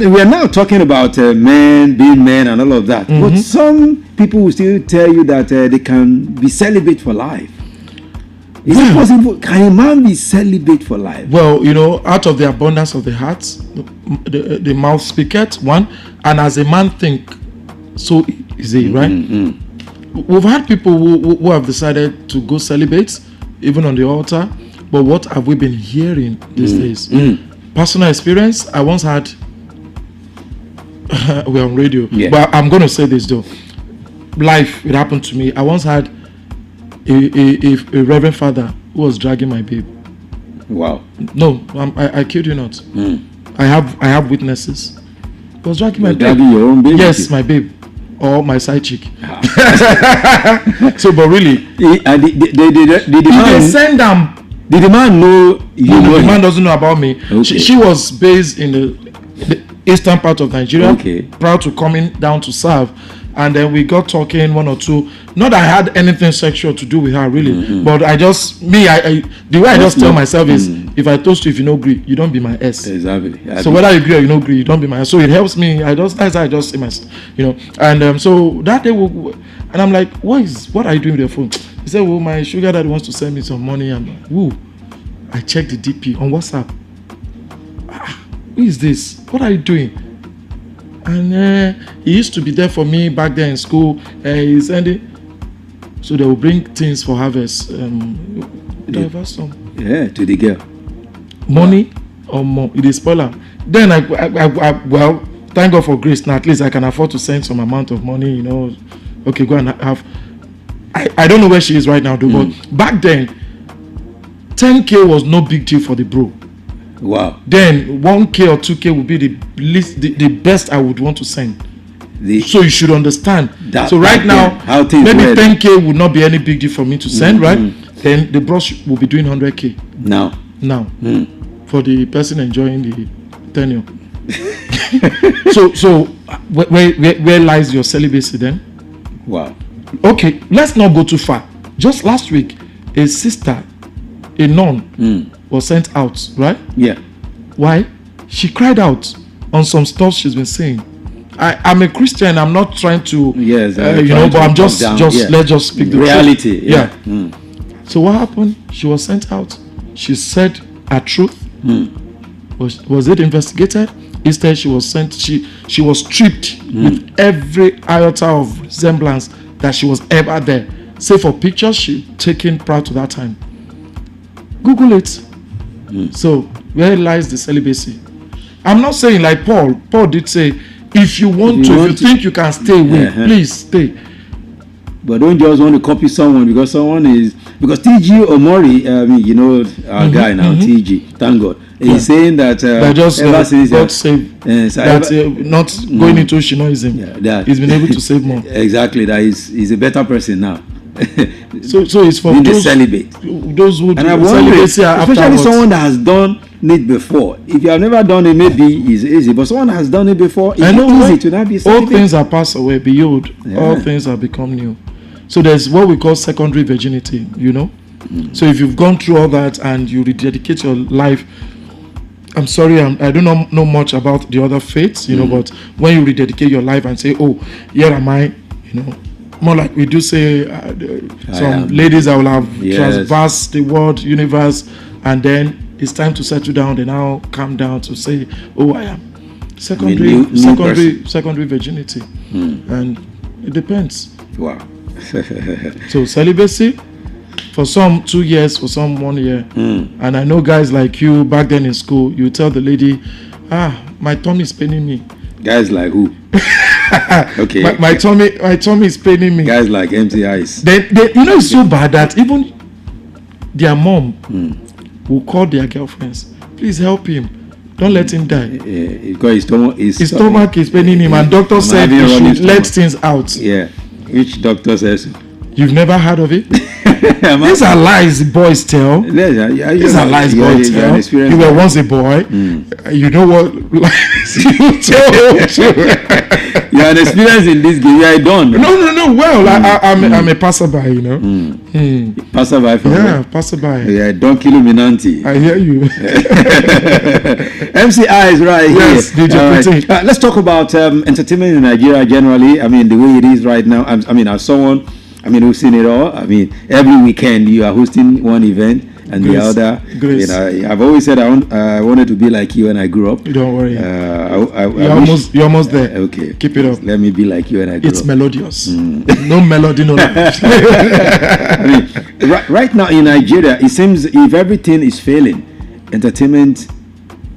We are now talking about men being men and all of that. But some people will still tell you that they can be celibate for life. Is it possible? Can a man be celibate for life? Well, you know, out of the abundance of the heart, the mouth speaketh, one, and as a man think, so is he, right? We've had people who have decided to go celibate, even on the altar, but what have we been hearing these days? Personal experience, I once had, we're on radio, but I'm going to say this though. Life, it happened to me. I once had a reverend father who was dragging my babe. Wow. No, I killed you not. I have witnesses. He was dragging my babe. Dragging your own baby? Yes, my babe. Or my side chick. So, but really, did the man send them? Did the man know you? No, the man doesn't know about me. Okay. She was based in the eastern part of Nigeria. Okay. Proud to coming down to serve. And then we got talking one or two. Not that I had anything sexual to do with her, really. But I just, the way I just tell myself is, if I toast you, if you don't agree, you don't be my S. Exactly. So whether you agree or you don't agree, you don't be my S. So it helps me. That's how I just say myself, you know. And so that day, and I'm like, what are you doing with your phone? He said, well, my sugar daddy wants to send me some money. And I checked the DP on WhatsApp. Who is this? What are you doing? And he used to be there for me back there in school. He's ending. So they will bring things for harvest. To the girl. Money or more. It is spoiler. Then well, thank God for grace. Now at least I can afford to send some amount of money. You know, okay, go and have. I don't know where she is right now, though. But back then, 10K was no big deal for the bro. Wow. Then 1K or 2K would be the best I would want to send. So you should understand. So right now, maybe 10K would not be any big deal for me to send, right? Then the bros will be doing 100K. Now. For the person enjoying the tenure. so where lies your celibacy then? Wow. Okay, let's not go too far. Just last week, a sister, a nun, was sent out, right? Yeah. Why? She cried out on some stuff she's been saying. I'm a Christian. I'm not trying to, but I'm just let's just speak the reality. Truth. Yeah. So what happened? She was sent out. She said her truth. Was it investigated? Instead, she was sent. She was stripped with every iota of resemblance that she was ever there, save for pictures she taken prior to that time. Google it. So where lies the celibacy? I'm not saying like Paul. Paul did say, if you think you can stay away, please stay. But don't just want to copy someone because TG Omori, our guy now, TG, thank God, he's saying that ever since God saved, not going into Shinoism, he's been able to save more. Exactly, that he's a better person now. so it's for those who do celibacy, especially someone that has done it before. If you have never done it, maybe it's easy, but someone has done it before, it's easy to not be celibate. All things are passed away, behold, all things have become new. So there's what we call secondary virginity, So if you've gone through all that and you rededicate your life, I'm sorry, I don't know much about the other faiths, but when you rededicate your life and say, oh, here am I, more like we do say, some ladies that will have traversed the world, universe, and then it's time to settle down. They now come down to say, oh, I am secondary virginity, and it depends. Wow. So celibacy for some 2 years, for some 1 year, and I know guys like you back then in school. You tell the lady, my tummy is paining me. Guys like who? Okay. My tummy is paining me. Guys like empty eyes. They it's so bad that even their mom will call their girlfriends. Please help him. Don't let him die. Because his stomach is paining him, and doctor said he should let things out. Yeah. Which doctor says? You've never heard of it? These are lies boys tell. These are lies boys tell. You were once a boy. You know what lies you told. You are an experience in this game. You are done. No. Well, I'm a passerby, Passerby from where? Passerby. Yeah, Don Illuminati. I hear you. MCI is right here. Yes, DJ Pretty. Let's talk about entertainment in Nigeria generally. I mean, the way it is right now. As someone, who's seen it all. Every weekend you are hosting one event and the other. Grace. I've always said I wanted to be like you when I grew up. Don't worry. You're almost there. Okay. Keep it up. Let me be like you when I grew up. It's melodious. No melody, no language. Right now in Nigeria, it seems if everything is failing, entertainment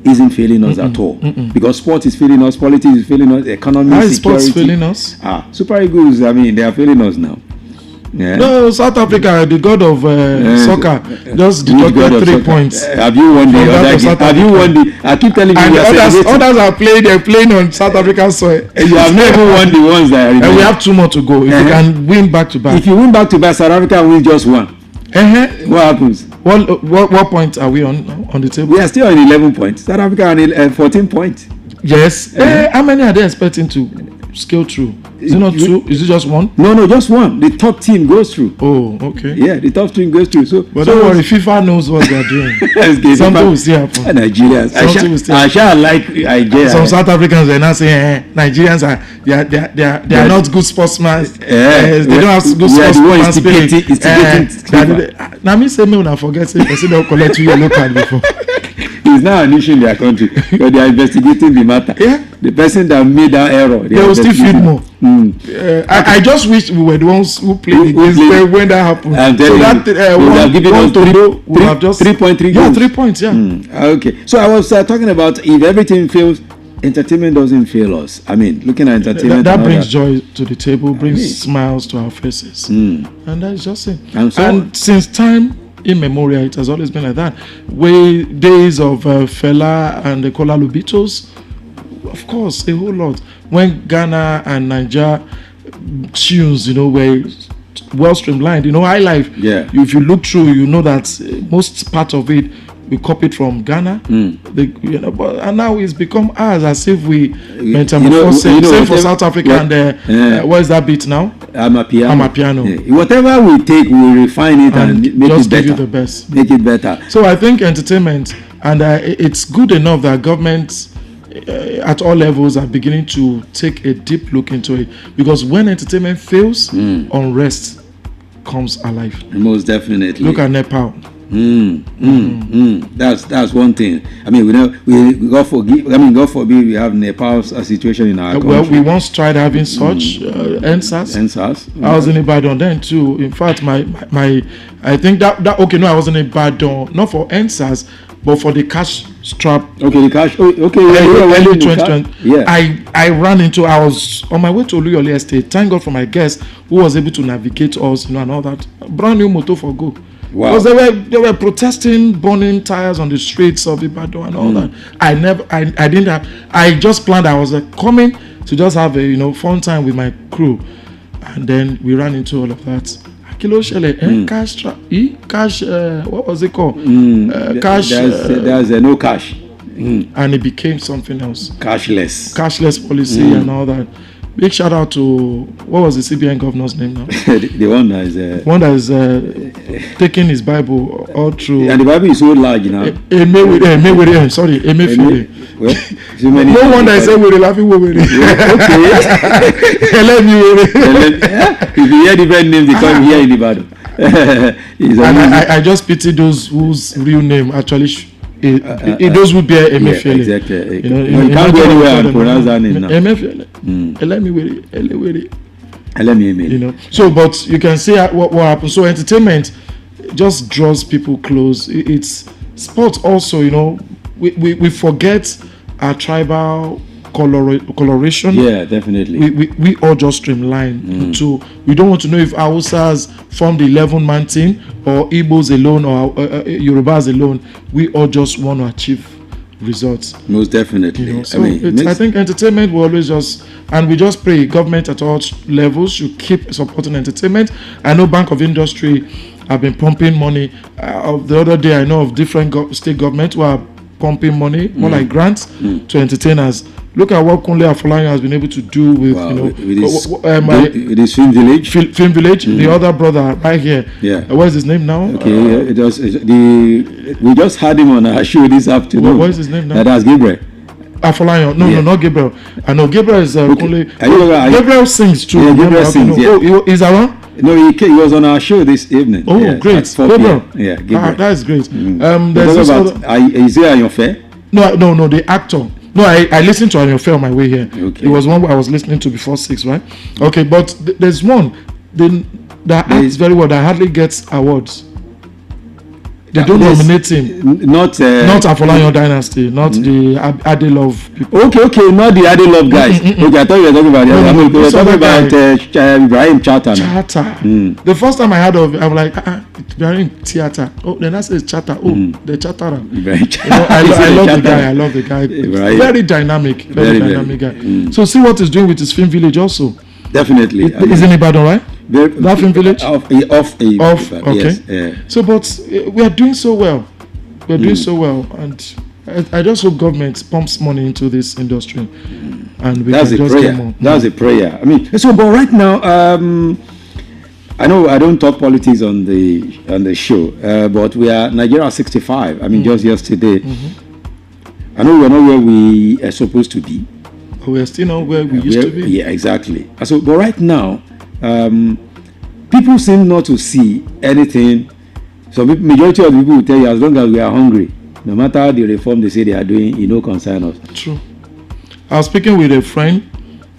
isn't failing us at all. Because sport is failing us, politics is failing us, economy, security. Sports failing us? Super Eagles, they are failing us now. Yeah. No, South Africa, the god of soccer, just deducted 3 points. Have you won the other? Have you won the? I keep telling you. And others are playing. They're playing on South African soil. You have never won the ones that. And we have 2 more to go. If you can win back to back. If you win back to back, South Africa wins just one. What happens? What point are we on the table? We are still on 11 points. South Africa on 14 points. Yes. How many are they expecting to scale through? Is it not 2? Is it just 1? No, just 1. The top team goes through. Oh, okay. Yeah, the top team goes through. But don't worry, FIFA knows what they're doing. Something will still happen. Nigerians. I shall like Nigeria. Some South Africans are now saying, Nigerians they are not good sportsmen. They don't have good sportsman spirit. Now me say me when I forget say person don't collect your local before. It's now an issue in their country, but they are investigating the matter. Yeah. The person that made that error, they will still feed more. I just wish we were the ones who played against them when that happened. So that would have given us 3.3 Yeah, 3 points. Yeah. Okay. So I was talking about if everything fails, entertainment doesn't fail us. Looking at entertainment that brings joy to the table, brings smiles to our faces, and that's just it. And since time immemorial, it has always been like that. Days of Fela and the Kola Lubitos, of course, a whole lot. When Ghana and Niger tunes, were well streamlined, high life. Yeah. If you look through, you know that most part of it we copied from Ghana. But and now it's become ours, as if we metamorphose. Same for South Africa and what is that beat now? Amapiano. Yeah. Whatever we take, we refine it and make it better. Give you the best. Make it better. So I think entertainment, and it's good enough that governments at all levels are beginning to take a deep look into it, because when entertainment fails, unrest comes alive. Most definitely. Look at Nepal. That's one thing. I mean, God forbid we have Nepal's situation in our country. Well, we once tried having such NSAS. I was in Ibadan then too. In fact, I think that okay, no, I was in Ibadan not for NSAS, but for the cash strap. Okay, the cash. Okay, early 2020. Yeah. I ran into. I was on my way to Oluyole Estate. Thank God for my guest who was able to navigate us, and all that. Brand new motor for go. Wow. Because they were protesting, burning tires on the streets of Ibadan and all that. I just planned. I was coming to just have a fun time with my crew, and then we ran into all of that. Cash, what was it called? Cash. There's no cash, and it became something else. Cashless policy and all that. Big shout out to what was the CBN governor's name now? the one that is taking his Bible all through. And the Bible is so large now. Sorry, Emefiele. So many. No wonder I said we're laughing. Okay. If you hear different names, they come here in the Bible. And I just pity those whose real name actually. Those would be Emefiele. Yeah, exactly. You can't go anywhere and pronounce that name now. Emefiele. So, but you can see what happens. So, entertainment just draws people close. It's sports also. We forget our tribal coloration. Yeah, definitely. We all just streamline to. We don't want to know if Hausas form the 11-man team or Igbos alone or Yorubas alone. We all just want to achieve results. Most definitely. So I think entertainment will always and we just pray government at all levels should keep supporting entertainment. I know Bank of Industry have been pumping money. The other day I know of different state governments who are pumping money, more like grants to entertainers. Look at what Kunle Afolayan has been able to do with with his film village. Film village. The other brother right here. Yeah. What is his name now? Okay, we just had him on our show this afternoon. What is his name now? That's Gabriel. Afolayan. No, not Gabriel. I know Gabriel is Kunle. Gabriel sings too. Yeah, Gabriel sings. Yeah. Oh, is that one? No, he was on our show this evening. Oh, great. Gabriel. Yeah, Gabriel. That is great. There's this is it Ayanfe? No, the actor. No, I listened to Ayanfe on my way here. Okay. It was one I was listening to before 6, right? Okay, but there's one that acts very well that hardly gets awards. They don't nominate him. Not Afolayan Dynasty, not the Adelove people. Okay, not the Adelove guys. Okay, I thought you were talking about we were talking about Ibrahim Chata. The first time I heard of it, I'm like, Ibrahim Theater. Oh, then I said Chata. Oh, the Chatara. I love the guy. Very dynamic guy. So see what he's doing with his film village also. Definitely. Is in Ibadan, right? That film village? Off. Okay. Yes, yeah. So, but we are doing so well. And I just hope government pumps money into this industry, and we That's can just prayer. get more. That's a prayer. I mean, so but right now, I know I don't talk politics on the show, but we are Nigeria 65. I mean, just yesterday, I know we're not where we are supposed to be. We are still not where we used to be. Yeah, exactly. So, but right now, people seem not to see anything. So, majority of the people will tell you, as long as we are hungry, no matter the reform they say they are doing, it no concern us. True. I was speaking with a friend.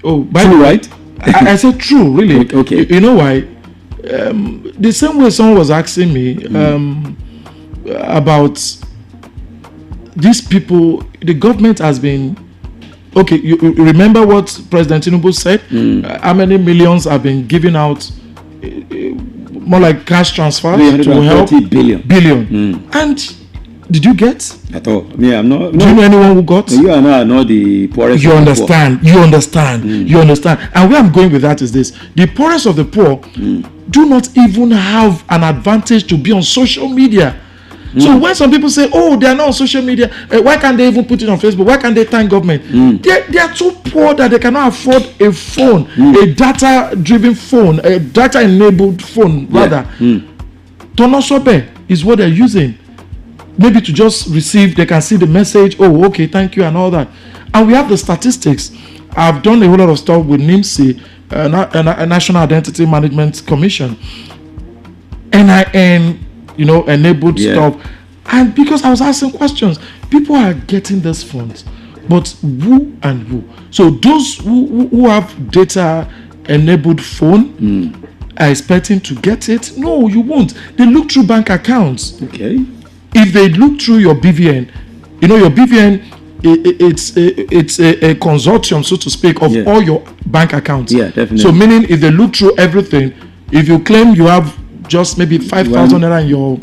Oh, by true, the way, right? I said true, really. Okay. You know why? The same way someone was asking me about these people. The government has been. Okay, you remember what President Tinubu said? How many millions have been given out, more like cash transfers to help? Billion. And did you get? At all? Yeah, I'm not. Do you know anyone who got? You and I are not the poorest. You understand. You understand. And where I'm going with that is this: the poorest of the poor do not even have an advantage to be on social media. So when some people say, oh, they are not on social media, why can't they even put it on Facebook? Why can't they thank government? They are too poor that they cannot afford a phone, a data-driven phone, a data-enabled phone, rather. Tonosobe is what they're using. Maybe to just receive, they can see the message, oh, okay, thank you, and all that. And we have the statistics. I've done a whole lot of stuff with NIMSI, National Identity Management Commission, NIN, enabled stuff. And because I was asking questions, people are getting these phones, but who and who? So those who have data enabled phone are expecting to get it? No, you won't. They look through bank accounts. Okay. If they look through your BVN, your BVN, it's a consortium, so to speak, of all your bank accounts. Yeah, definitely. So meaning if they look through everything, if you claim you have just maybe 5,000 naira in your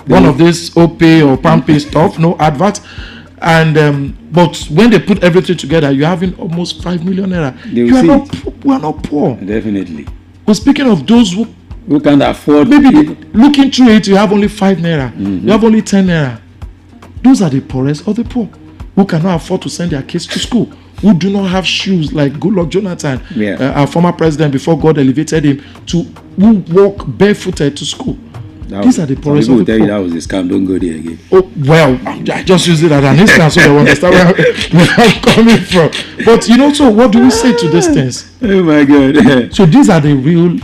one of these OPay or PAMPay stuff, no advert, and but when they put everything together, you're having almost 5 million naira. We are not poor. Definitely. But speaking of those who can afford, maybe looking through it, you have only 5 naira, you have only 10 naira. Those are the poorest of the poor, who cannot afford to send their kids to school, who do not have shoes like Goodluck Jonathan, our former president, before God elevated him, who walk barefooted to school. These are the poorest of the poor. Tell you that was a scam. Don't go there again. Oh well, I just use it as an instance so they understand where I'm coming from. But so what do we say to these things? Oh my God! So these are the real,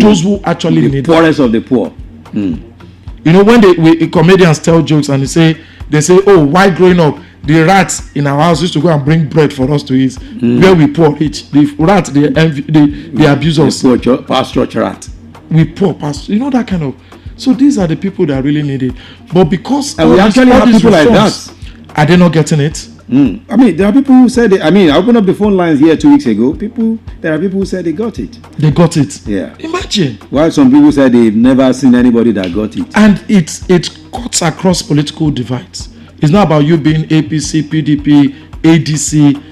those who actually need the poorest of the poor. When comedians tell jokes and they say, oh, why growing up the rats in our house used to go and bring bread for us to eat. Where we poor rich, the rats they abuse us. The pastor rat. We poor pastor. That kind of. So these are the people that really need it. But because we actually have people like that, are they not getting it? I mean, there are people who said I opened up the phone lines here 2 weeks ago. There are people who said they got it. They got it. Yeah. Imagine. While some people said they've never seen anybody that got it. And it cuts across political divides. It's not about you being APC, PDP, ADC,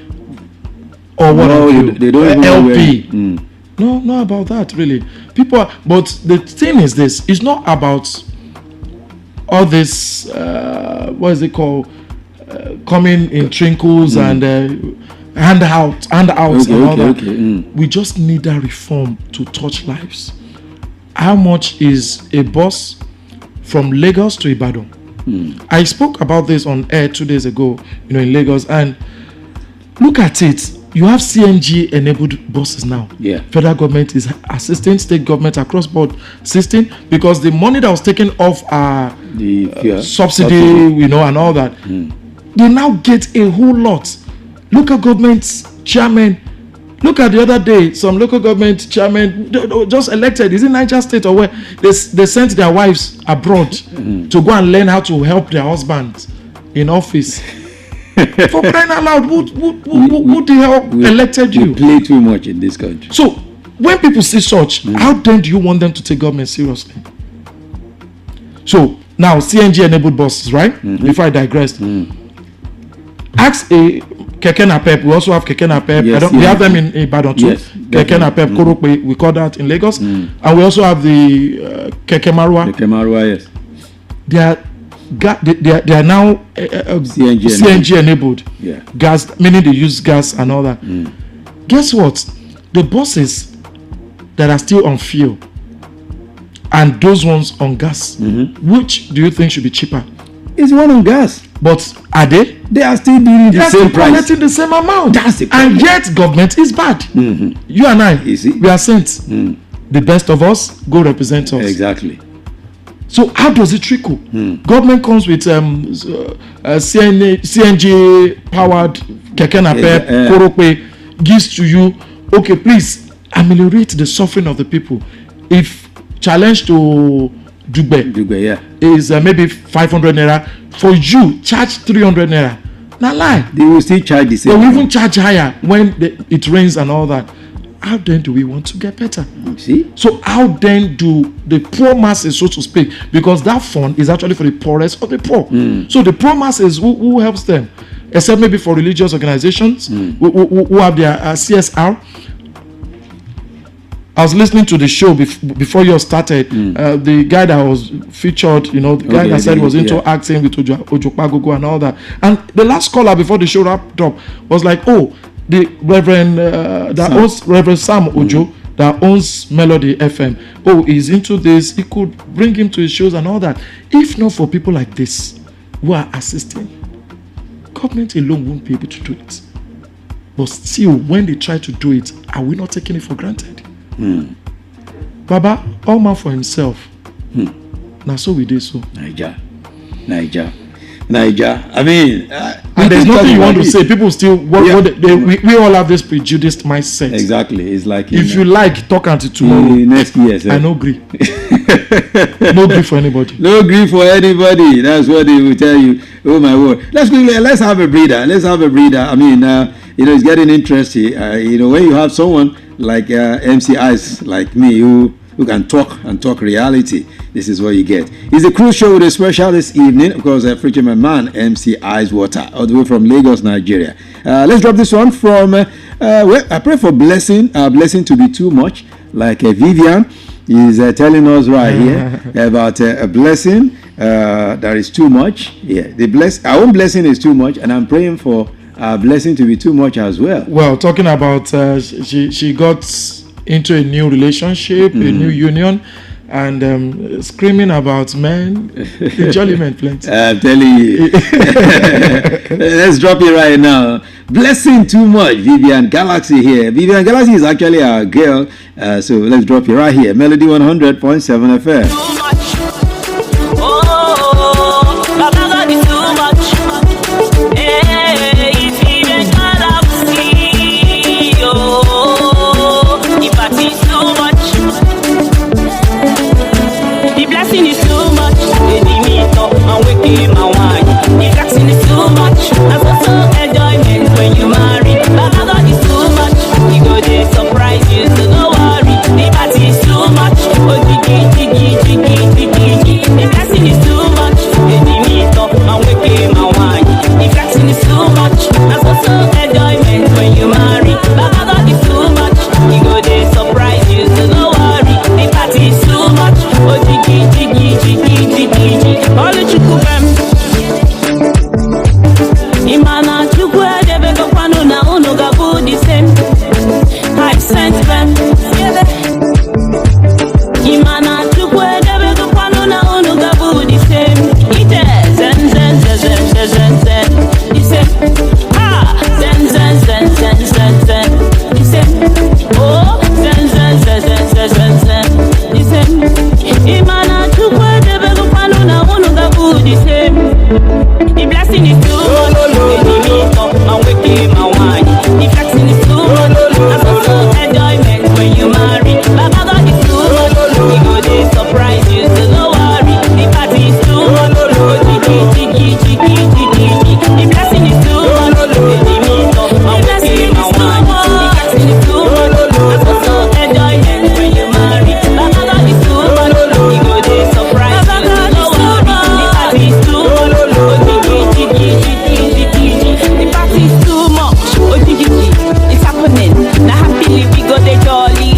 or what they don't even LP. No, not about that really. But the thing is this: it's not about all this. What is it called? Coming in trinkles and handouts and all that. We just need that reform to touch lives. How much is a bus from Lagos to Ibadan? I spoke about this on air 2 days ago, in Lagos, and look at it. You have CNG enabled buses now. Yeah. Federal government is assisting, state government across board assisting, because the money that was taken off the subsidy, and all that, they now get a whole lot. Local government chairman. Look at the other day, some local government chairman just elected. Is it Niger State or where? They sent their wives abroad to go and learn how to help their husbands in office. For crying out loud, who the hell elected you? We play too much in this country. So when people see such, how then do you want them to take government seriously? So now CNG enabled buses, right? Before I digress, ask a Keke Napep. We also have Keke Napep. Yes, we have them in Ibadan too. Yes, Keke Napep, Korokwe, we call that in Lagos. And we also have the Keke Marwa. Keke Marwa, yes. They are now CNG enabled. Yeah. Gas, meaning they use gas and all that. Guess what? The buses that are still on fuel and those ones on gas, which do you think should be cheaper? It's one on gas. But are they? They are still doing the same price. They are collecting the same amount. That's the problem. And yet government is bad. You and I, we are sent. The best of us go represent us. Exactly. So how does it trickle? Government comes with CNG powered Keke Napep, Korokwe, gives to you, okay, please ameliorate the suffering of the people. If challenge to Dugbe is maybe 500 naira, for you charge 300 naira. Not lie. They will still charge the same. They will even charge higher when it rains and all that. How then do we want to get better? See? So how then do the poor masses, so to speak, because that fund is actually for the poorest of the poor. So the poor masses, who helps them? Except maybe for religious organizations who have their CSR. I was listening to the show before you started. The guy that was featured, the guy that said was into acting with Ojo Pagogo and all that. And the last caller before the show wrapped up was like, the Reverend Reverend Sam Ojo that owns Melody FM. He's into this. He could bring him to his shows and all that. If not for people like this who are assisting, government alone won't be able to do it. But still, when they try to do it, are we not taking it for granted? Baba, all man for himself. Now so we did so. Niger. I mean, and there's nothing you want to say. People still we all have this prejudiced mindset. Exactly. It's like if you like, talk until tomorrow. Next year, I no agree. No grief for anybody. No grief for anybody. That's what they will tell you. Oh my word. Let's have a breather. I mean, it's getting interesting. When you have someone like MC Ice, like me, who can talk reality, this is what you get. It's a cruise show with a special this evening, of course, featuring my man, MC Ice Water, all the way from Lagos, Nigeria. Let's drop this one from, I pray for blessing to be too much, like Vivian is telling us right here about a blessing that is too much. Yeah, our own blessing is too much, and I'm praying for a blessing to be too much as well. Well, talking about she got into a new relationship, a new union, and screaming about men, the jolly men plenty. I'm telling you. Let's drop it right now. Blessing too much. Vivian Galaxy here. Vivian Galaxy is actually our girl. So let's drop it right here. Melody 100.7 FM. When you marry, Baba God is too much. He go dey surprise you, so no worry. The party is too much. Oh, jiggy. The blessing is too much. The meat up and wake my wine. The blessing is too much. That's also enjoyment when you marry. Baba God is too much. He go dey surprise you, so no worry. The party is too much. Oh, jiggy. All the chukubem. Imana chukwe debe kopano na uno gabu the same. I sent them. Imana chukwe debe kopano na uno gabu the same. Ite zen. The same. Zen. The same. Oh, zen. The same. Imana chukwe debe kopano na uno gabu the same. The blessing is too much. I'm waking my wine. The flexing is too much. That's also enjoyment when you marry. Baba God is too much. He go dey surprise you, so no worry. The party is too much. Jiggy. The blessing is too much. I'm waking my wine. The flexing is too much. That's also enjoyment when you marry. Baba God is too much. He go dey surprise you, so no worry. The party is too much. The party is too much. It's happening. Now happily we go the jolly.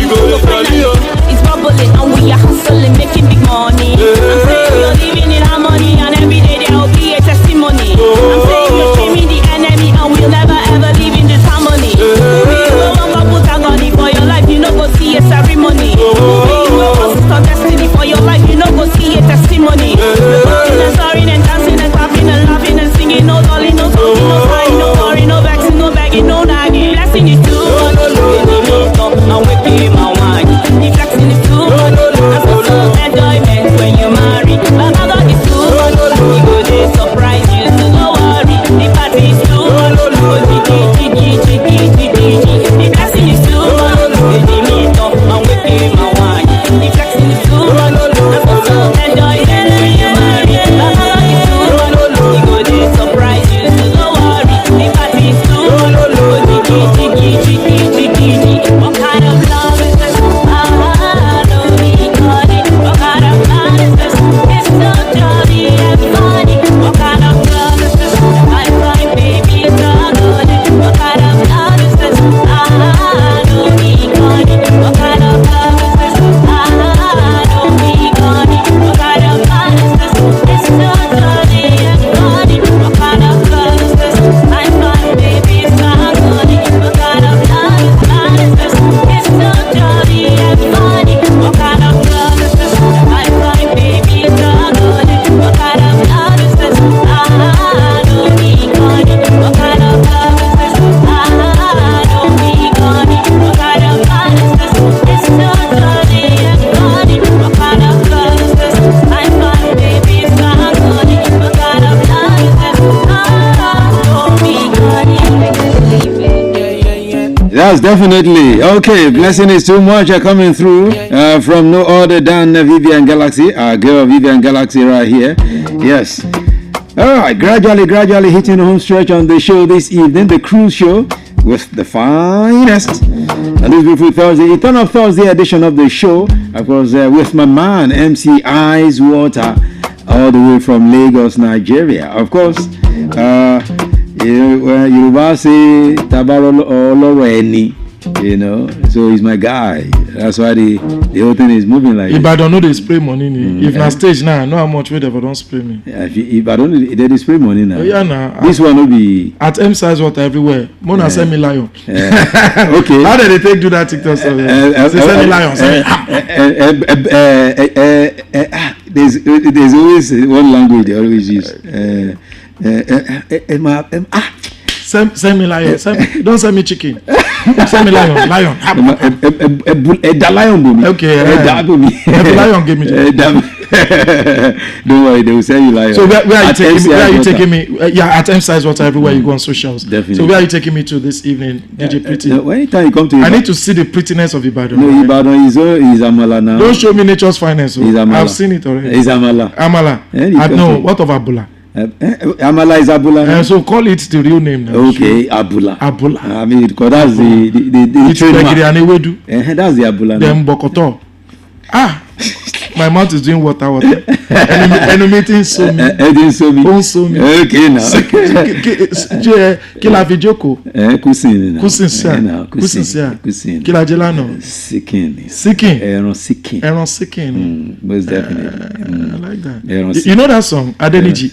It's bubbling and we are hustling, making big money. I'm saying we are living in harmony and every day there will be a testimony. I'm saying you're shaming the enemy and we'll never ever live in this harmony. We will not put agony for your life, you know go see a ceremony. We will consist on destiny for your life, you know go see a testimony. Sorry and dancing and clapping and laughing and singing, no dolly, no talking, no crying, no worry, no vexing, no begging, no nagging. Blessing is too much. I'm waking my wine. The flexing is too much. That's also enjoyment when you marry. Baba God is too much. He go dey surprise you, so no worry. The party is too much. Jiggy. The blessing is too much. The meat up and waking my wine. The flexing is too much. That's also enjoyment when you marry. Baba God is too much. He go dey surprise you, so no worry. The party is too much. Jiggy. What kind of love is that? Yes, definitely. Okay, blessing is too much coming through from no other than Vivian Galaxy, our girl Vivian Galaxy right here. Yes. All right, gradually hitting the home stretch on the show this evening, the cruise show with the finest. And this beautiful Thursday, Eternal Thursday edition of the show, of course, with my man MC Ice Water, all the way from Lagos, Nigeria. Of course, Yoruba say Tabaro Oloreni, you know, so he's my guy. That's why the whole thing is moving like if I don't know they spray money, if na stage now, I know how much they don't spray me. If I don't know they spray money now. Yeah, nah. This one will be at M size water everywhere. Mona send me lion. Okay. How did they take do that TikTok stuff? Send me lion. There's always one language they always use. Send me lion. Don't send me chicken. Send me lion. Okay. Lion give me chicken. Don't worry, they will send you lion. So where are you taking me? At M size water everywhere you go on socials. Definitely. So where are you taking me to this evening, DJ Pretty? Anytime you come to Ibadan, I need to see the prettiness of Ibadan. No, Ibadan is Amala now. Don't show me nature's finest. I've seen it already. It's Amala. No, what of Abula? Amala is Abula. So call it the real name now. Okay, Abula. Abula. I mean, because that's the trademark. That's the Abula. Then Bokoto. My mouth is doing water. Enumating so me. Okay now. Kila Vijoko. Kusin. Kila Jelano. Sikin. Aaron Sikin. Most definitely. I like that. You know that song, Adeniji?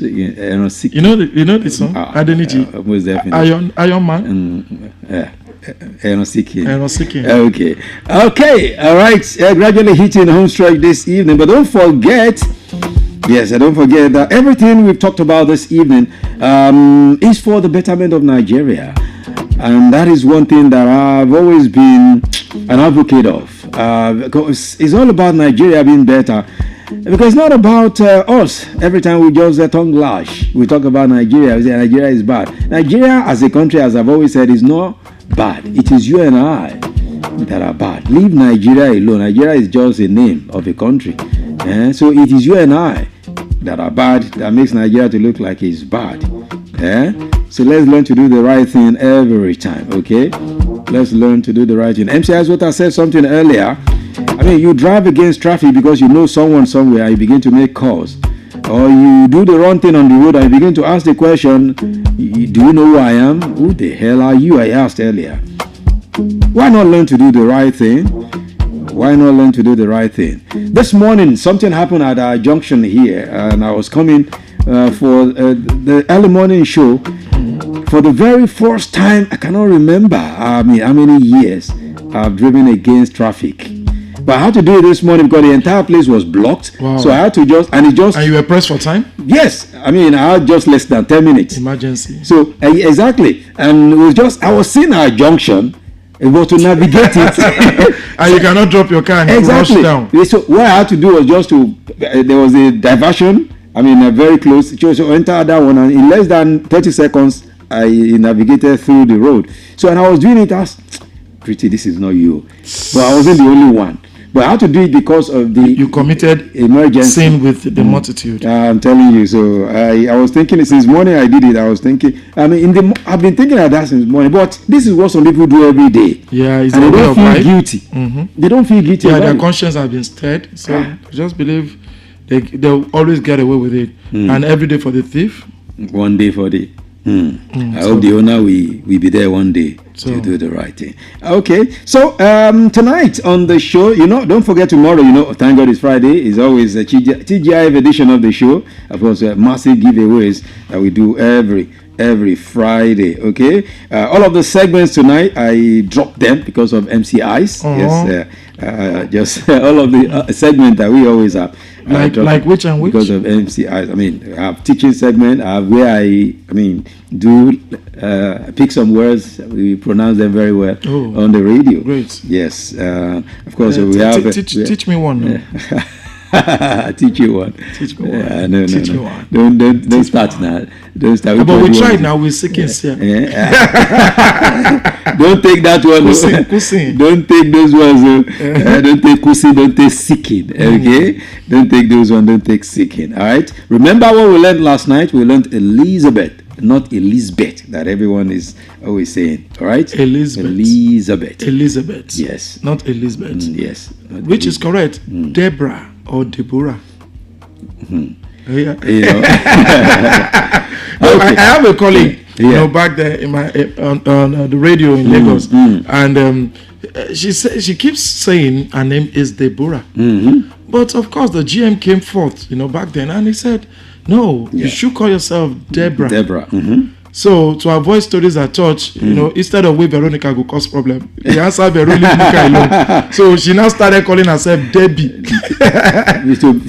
You know the song, Adeniji? Most definitely. Iron Man? Aaron Sikin. Okay. All right. Gradually hitting home stretch this evening, but don't forget that everything we've talked about this evening is for the betterment of Nigeria, and that is one thing that I've always been an advocate of. Because it's all about Nigeria being better. Because it's not about us. Every time we just tongue lash, we talk about Nigeria. We say Nigeria is bad. Nigeria as a country, as I've always said, is not bad. It is you and I that are bad. Leave Nigeria alone. Nigeria is just a name of a country. So it is you and I that are bad that makes Nigeria to look like it's bad. So let's learn to do the right thing every time. Okay? Let's learn to do the right thing. MC Azwata said something earlier. I mean, you drive against traffic because you know someone somewhere and you begin to make calls. Or you do the wrong thing on the road and you begin to ask the question, do you know who I am? Who the hell are you? I asked earlier. Why not learn to do the right thing? This morning, something happened at our junction here, and I was coming for the early morning show. For the very first time, I cannot remember how many years I've driven against traffic. But I had to do it this morning because the entire place was blocked. Wow. So I had to and you were pressed for time? Yes. I had just less than 10 minutes. Emergency. So, exactly. And it was I was seeing our junction, but to navigate it. And you cannot drop your car and exactly. rush down. So what I had to do was just there was a diversion, very close. So enter that one, and in less than 30 seconds, I navigated through the road. So, and I was doing it as, Pretty, this is not you. But I wasn't the only one. But I had to do it because of you committed emergency sin with the multitude. I'm telling you. So I was thinking since morning I did it. I was thinking. I've been thinking of that since morning. But this is what some people do every day. Yeah, it's and they don't feel guilty. Mm-hmm. They don't feel guilty. Yeah, their conscience has been stirred. So I just believe they'll always get away with it. And every day for the thief, one day for the. I hope the owner will be there one day to do the right thing. Okay, so tonight on the show, don't forget tomorrow, thank God it's Friday, is always a TGIF edition of the show. Of course, massive giveaways that we do every Friday. Okay, all of the segments tonight I dropped them because of MC Ice. Yes, just all of the segments that we always have. Like which and which? Because of MC Ice. I have teaching segment. I have where do pick some words. We pronounce them very well on the radio. Great. Yes. Of course, we have. Teach me one. Teach you one. Teach me one. No. Don't start now. Don't start. But we tried now. We're seeking here. Don't take that one. Kusin. Don't take those ones. Don't take kusin. Don't take seeking. Okay. Don't take those ones. Don't take seeking. All right. Remember what we learned last night? We learned Elizabeth, not Elizabeth, that everyone is always saying. All right. Elizabeth. Yes. Not Elizabeth. Yes. Which is correct. Deborah or Deborah. Yeah. You know. I have a colleague, you know, back there in my on the radio in Lagos, and she keeps saying her name is Deborah, but of course the GM came forth, you know, back then, and he said, no, you should call yourself Deborah. So to avoid stories at church, you know, instead of where Veronica go cause problem, he answered Veronica alone. So she now started calling herself Debbie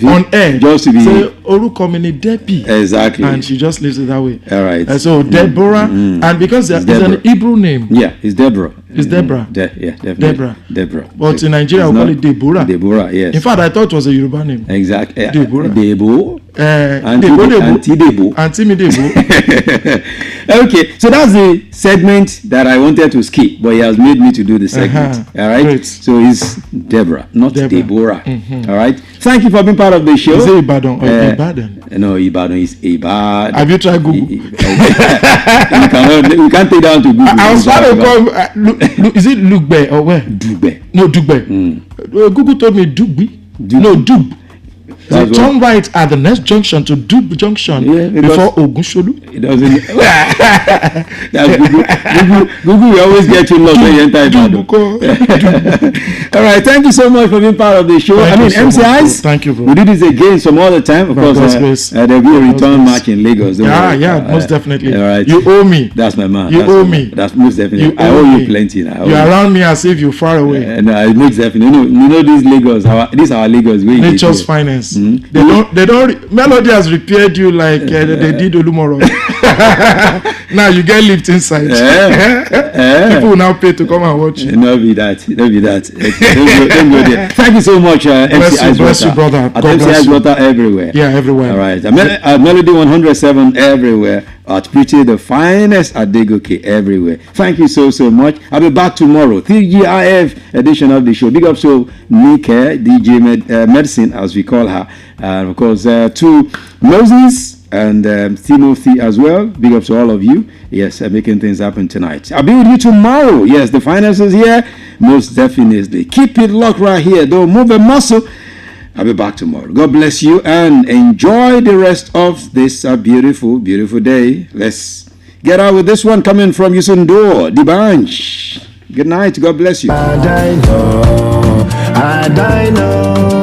on air. Just to be Oruko mi ni Debbie. Exactly. And she just leaves it that way. All right. So Deborah, and because it's an Hebrew name. Yeah, it's Deborah. It's Deborah. Yeah, definitely. Deborah. But in Nigeria, we call it Deborah. Deborah, yes. In fact, I thought it was a Yoruba name. Exactly. Deborah. Debo. Auntie mi Debo. Okay, so that's the segment that I wanted to skip, but he has made me to do the segment. All right. Great. So it's Deborah, not Deborah. All right. Thank you for being part of the show. Is it Ibadan or Ibadan? No, Ibadan is Ibadan. Have you tried Google? We can't take down to Google. I was trying to call. Is it Lugbe or where? Dugbe. No, Dugbe. Google told me Dugbe. No, Dub. They turn right at the next junction to Dub Junction before Ogunsholu. It doesn't. That's Google will always get you lost when you enter Ibadan. All right, thank you so much for being part of the show. MCIs. Thank you, bro. We do this again some other time. Of course, there'll be a return match in Lagos. Yeah, most definitely. All right. You owe me. That's my man. You owe me. That's most definitely. I owe you plenty now. You're around me as if you're far away. No, most definitely. You know this Lagos. This our Lagos. Nature's finest. They don't. Melody has repaired you like they did Olumoro. Now you get lift inside. People will now pay to come and watch you. No, be that. Don't go there. Thank you so much, bless you, brother. MCI's water everywhere. Yeah, everywhere. All right. Melody 107 everywhere. At Pretty, the finest at Degoke everywhere. Thank you so much. I'll be back tomorrow. 3GIF edition of the show. Big up to Nika, DJ Medicine, as we call her. And of course, to Moses and Timothy as well. Big up to all of you. Yes, making things happen tonight. I'll be with you tomorrow. Yes, the finest is here. Most definitely. Keep it locked right here. Don't move a muscle. I'll be back tomorrow. God bless you and enjoy the rest of this beautiful, beautiful day. Let's get out with this one coming from Yusundo, Dibanj. Good night. God bless you. I know.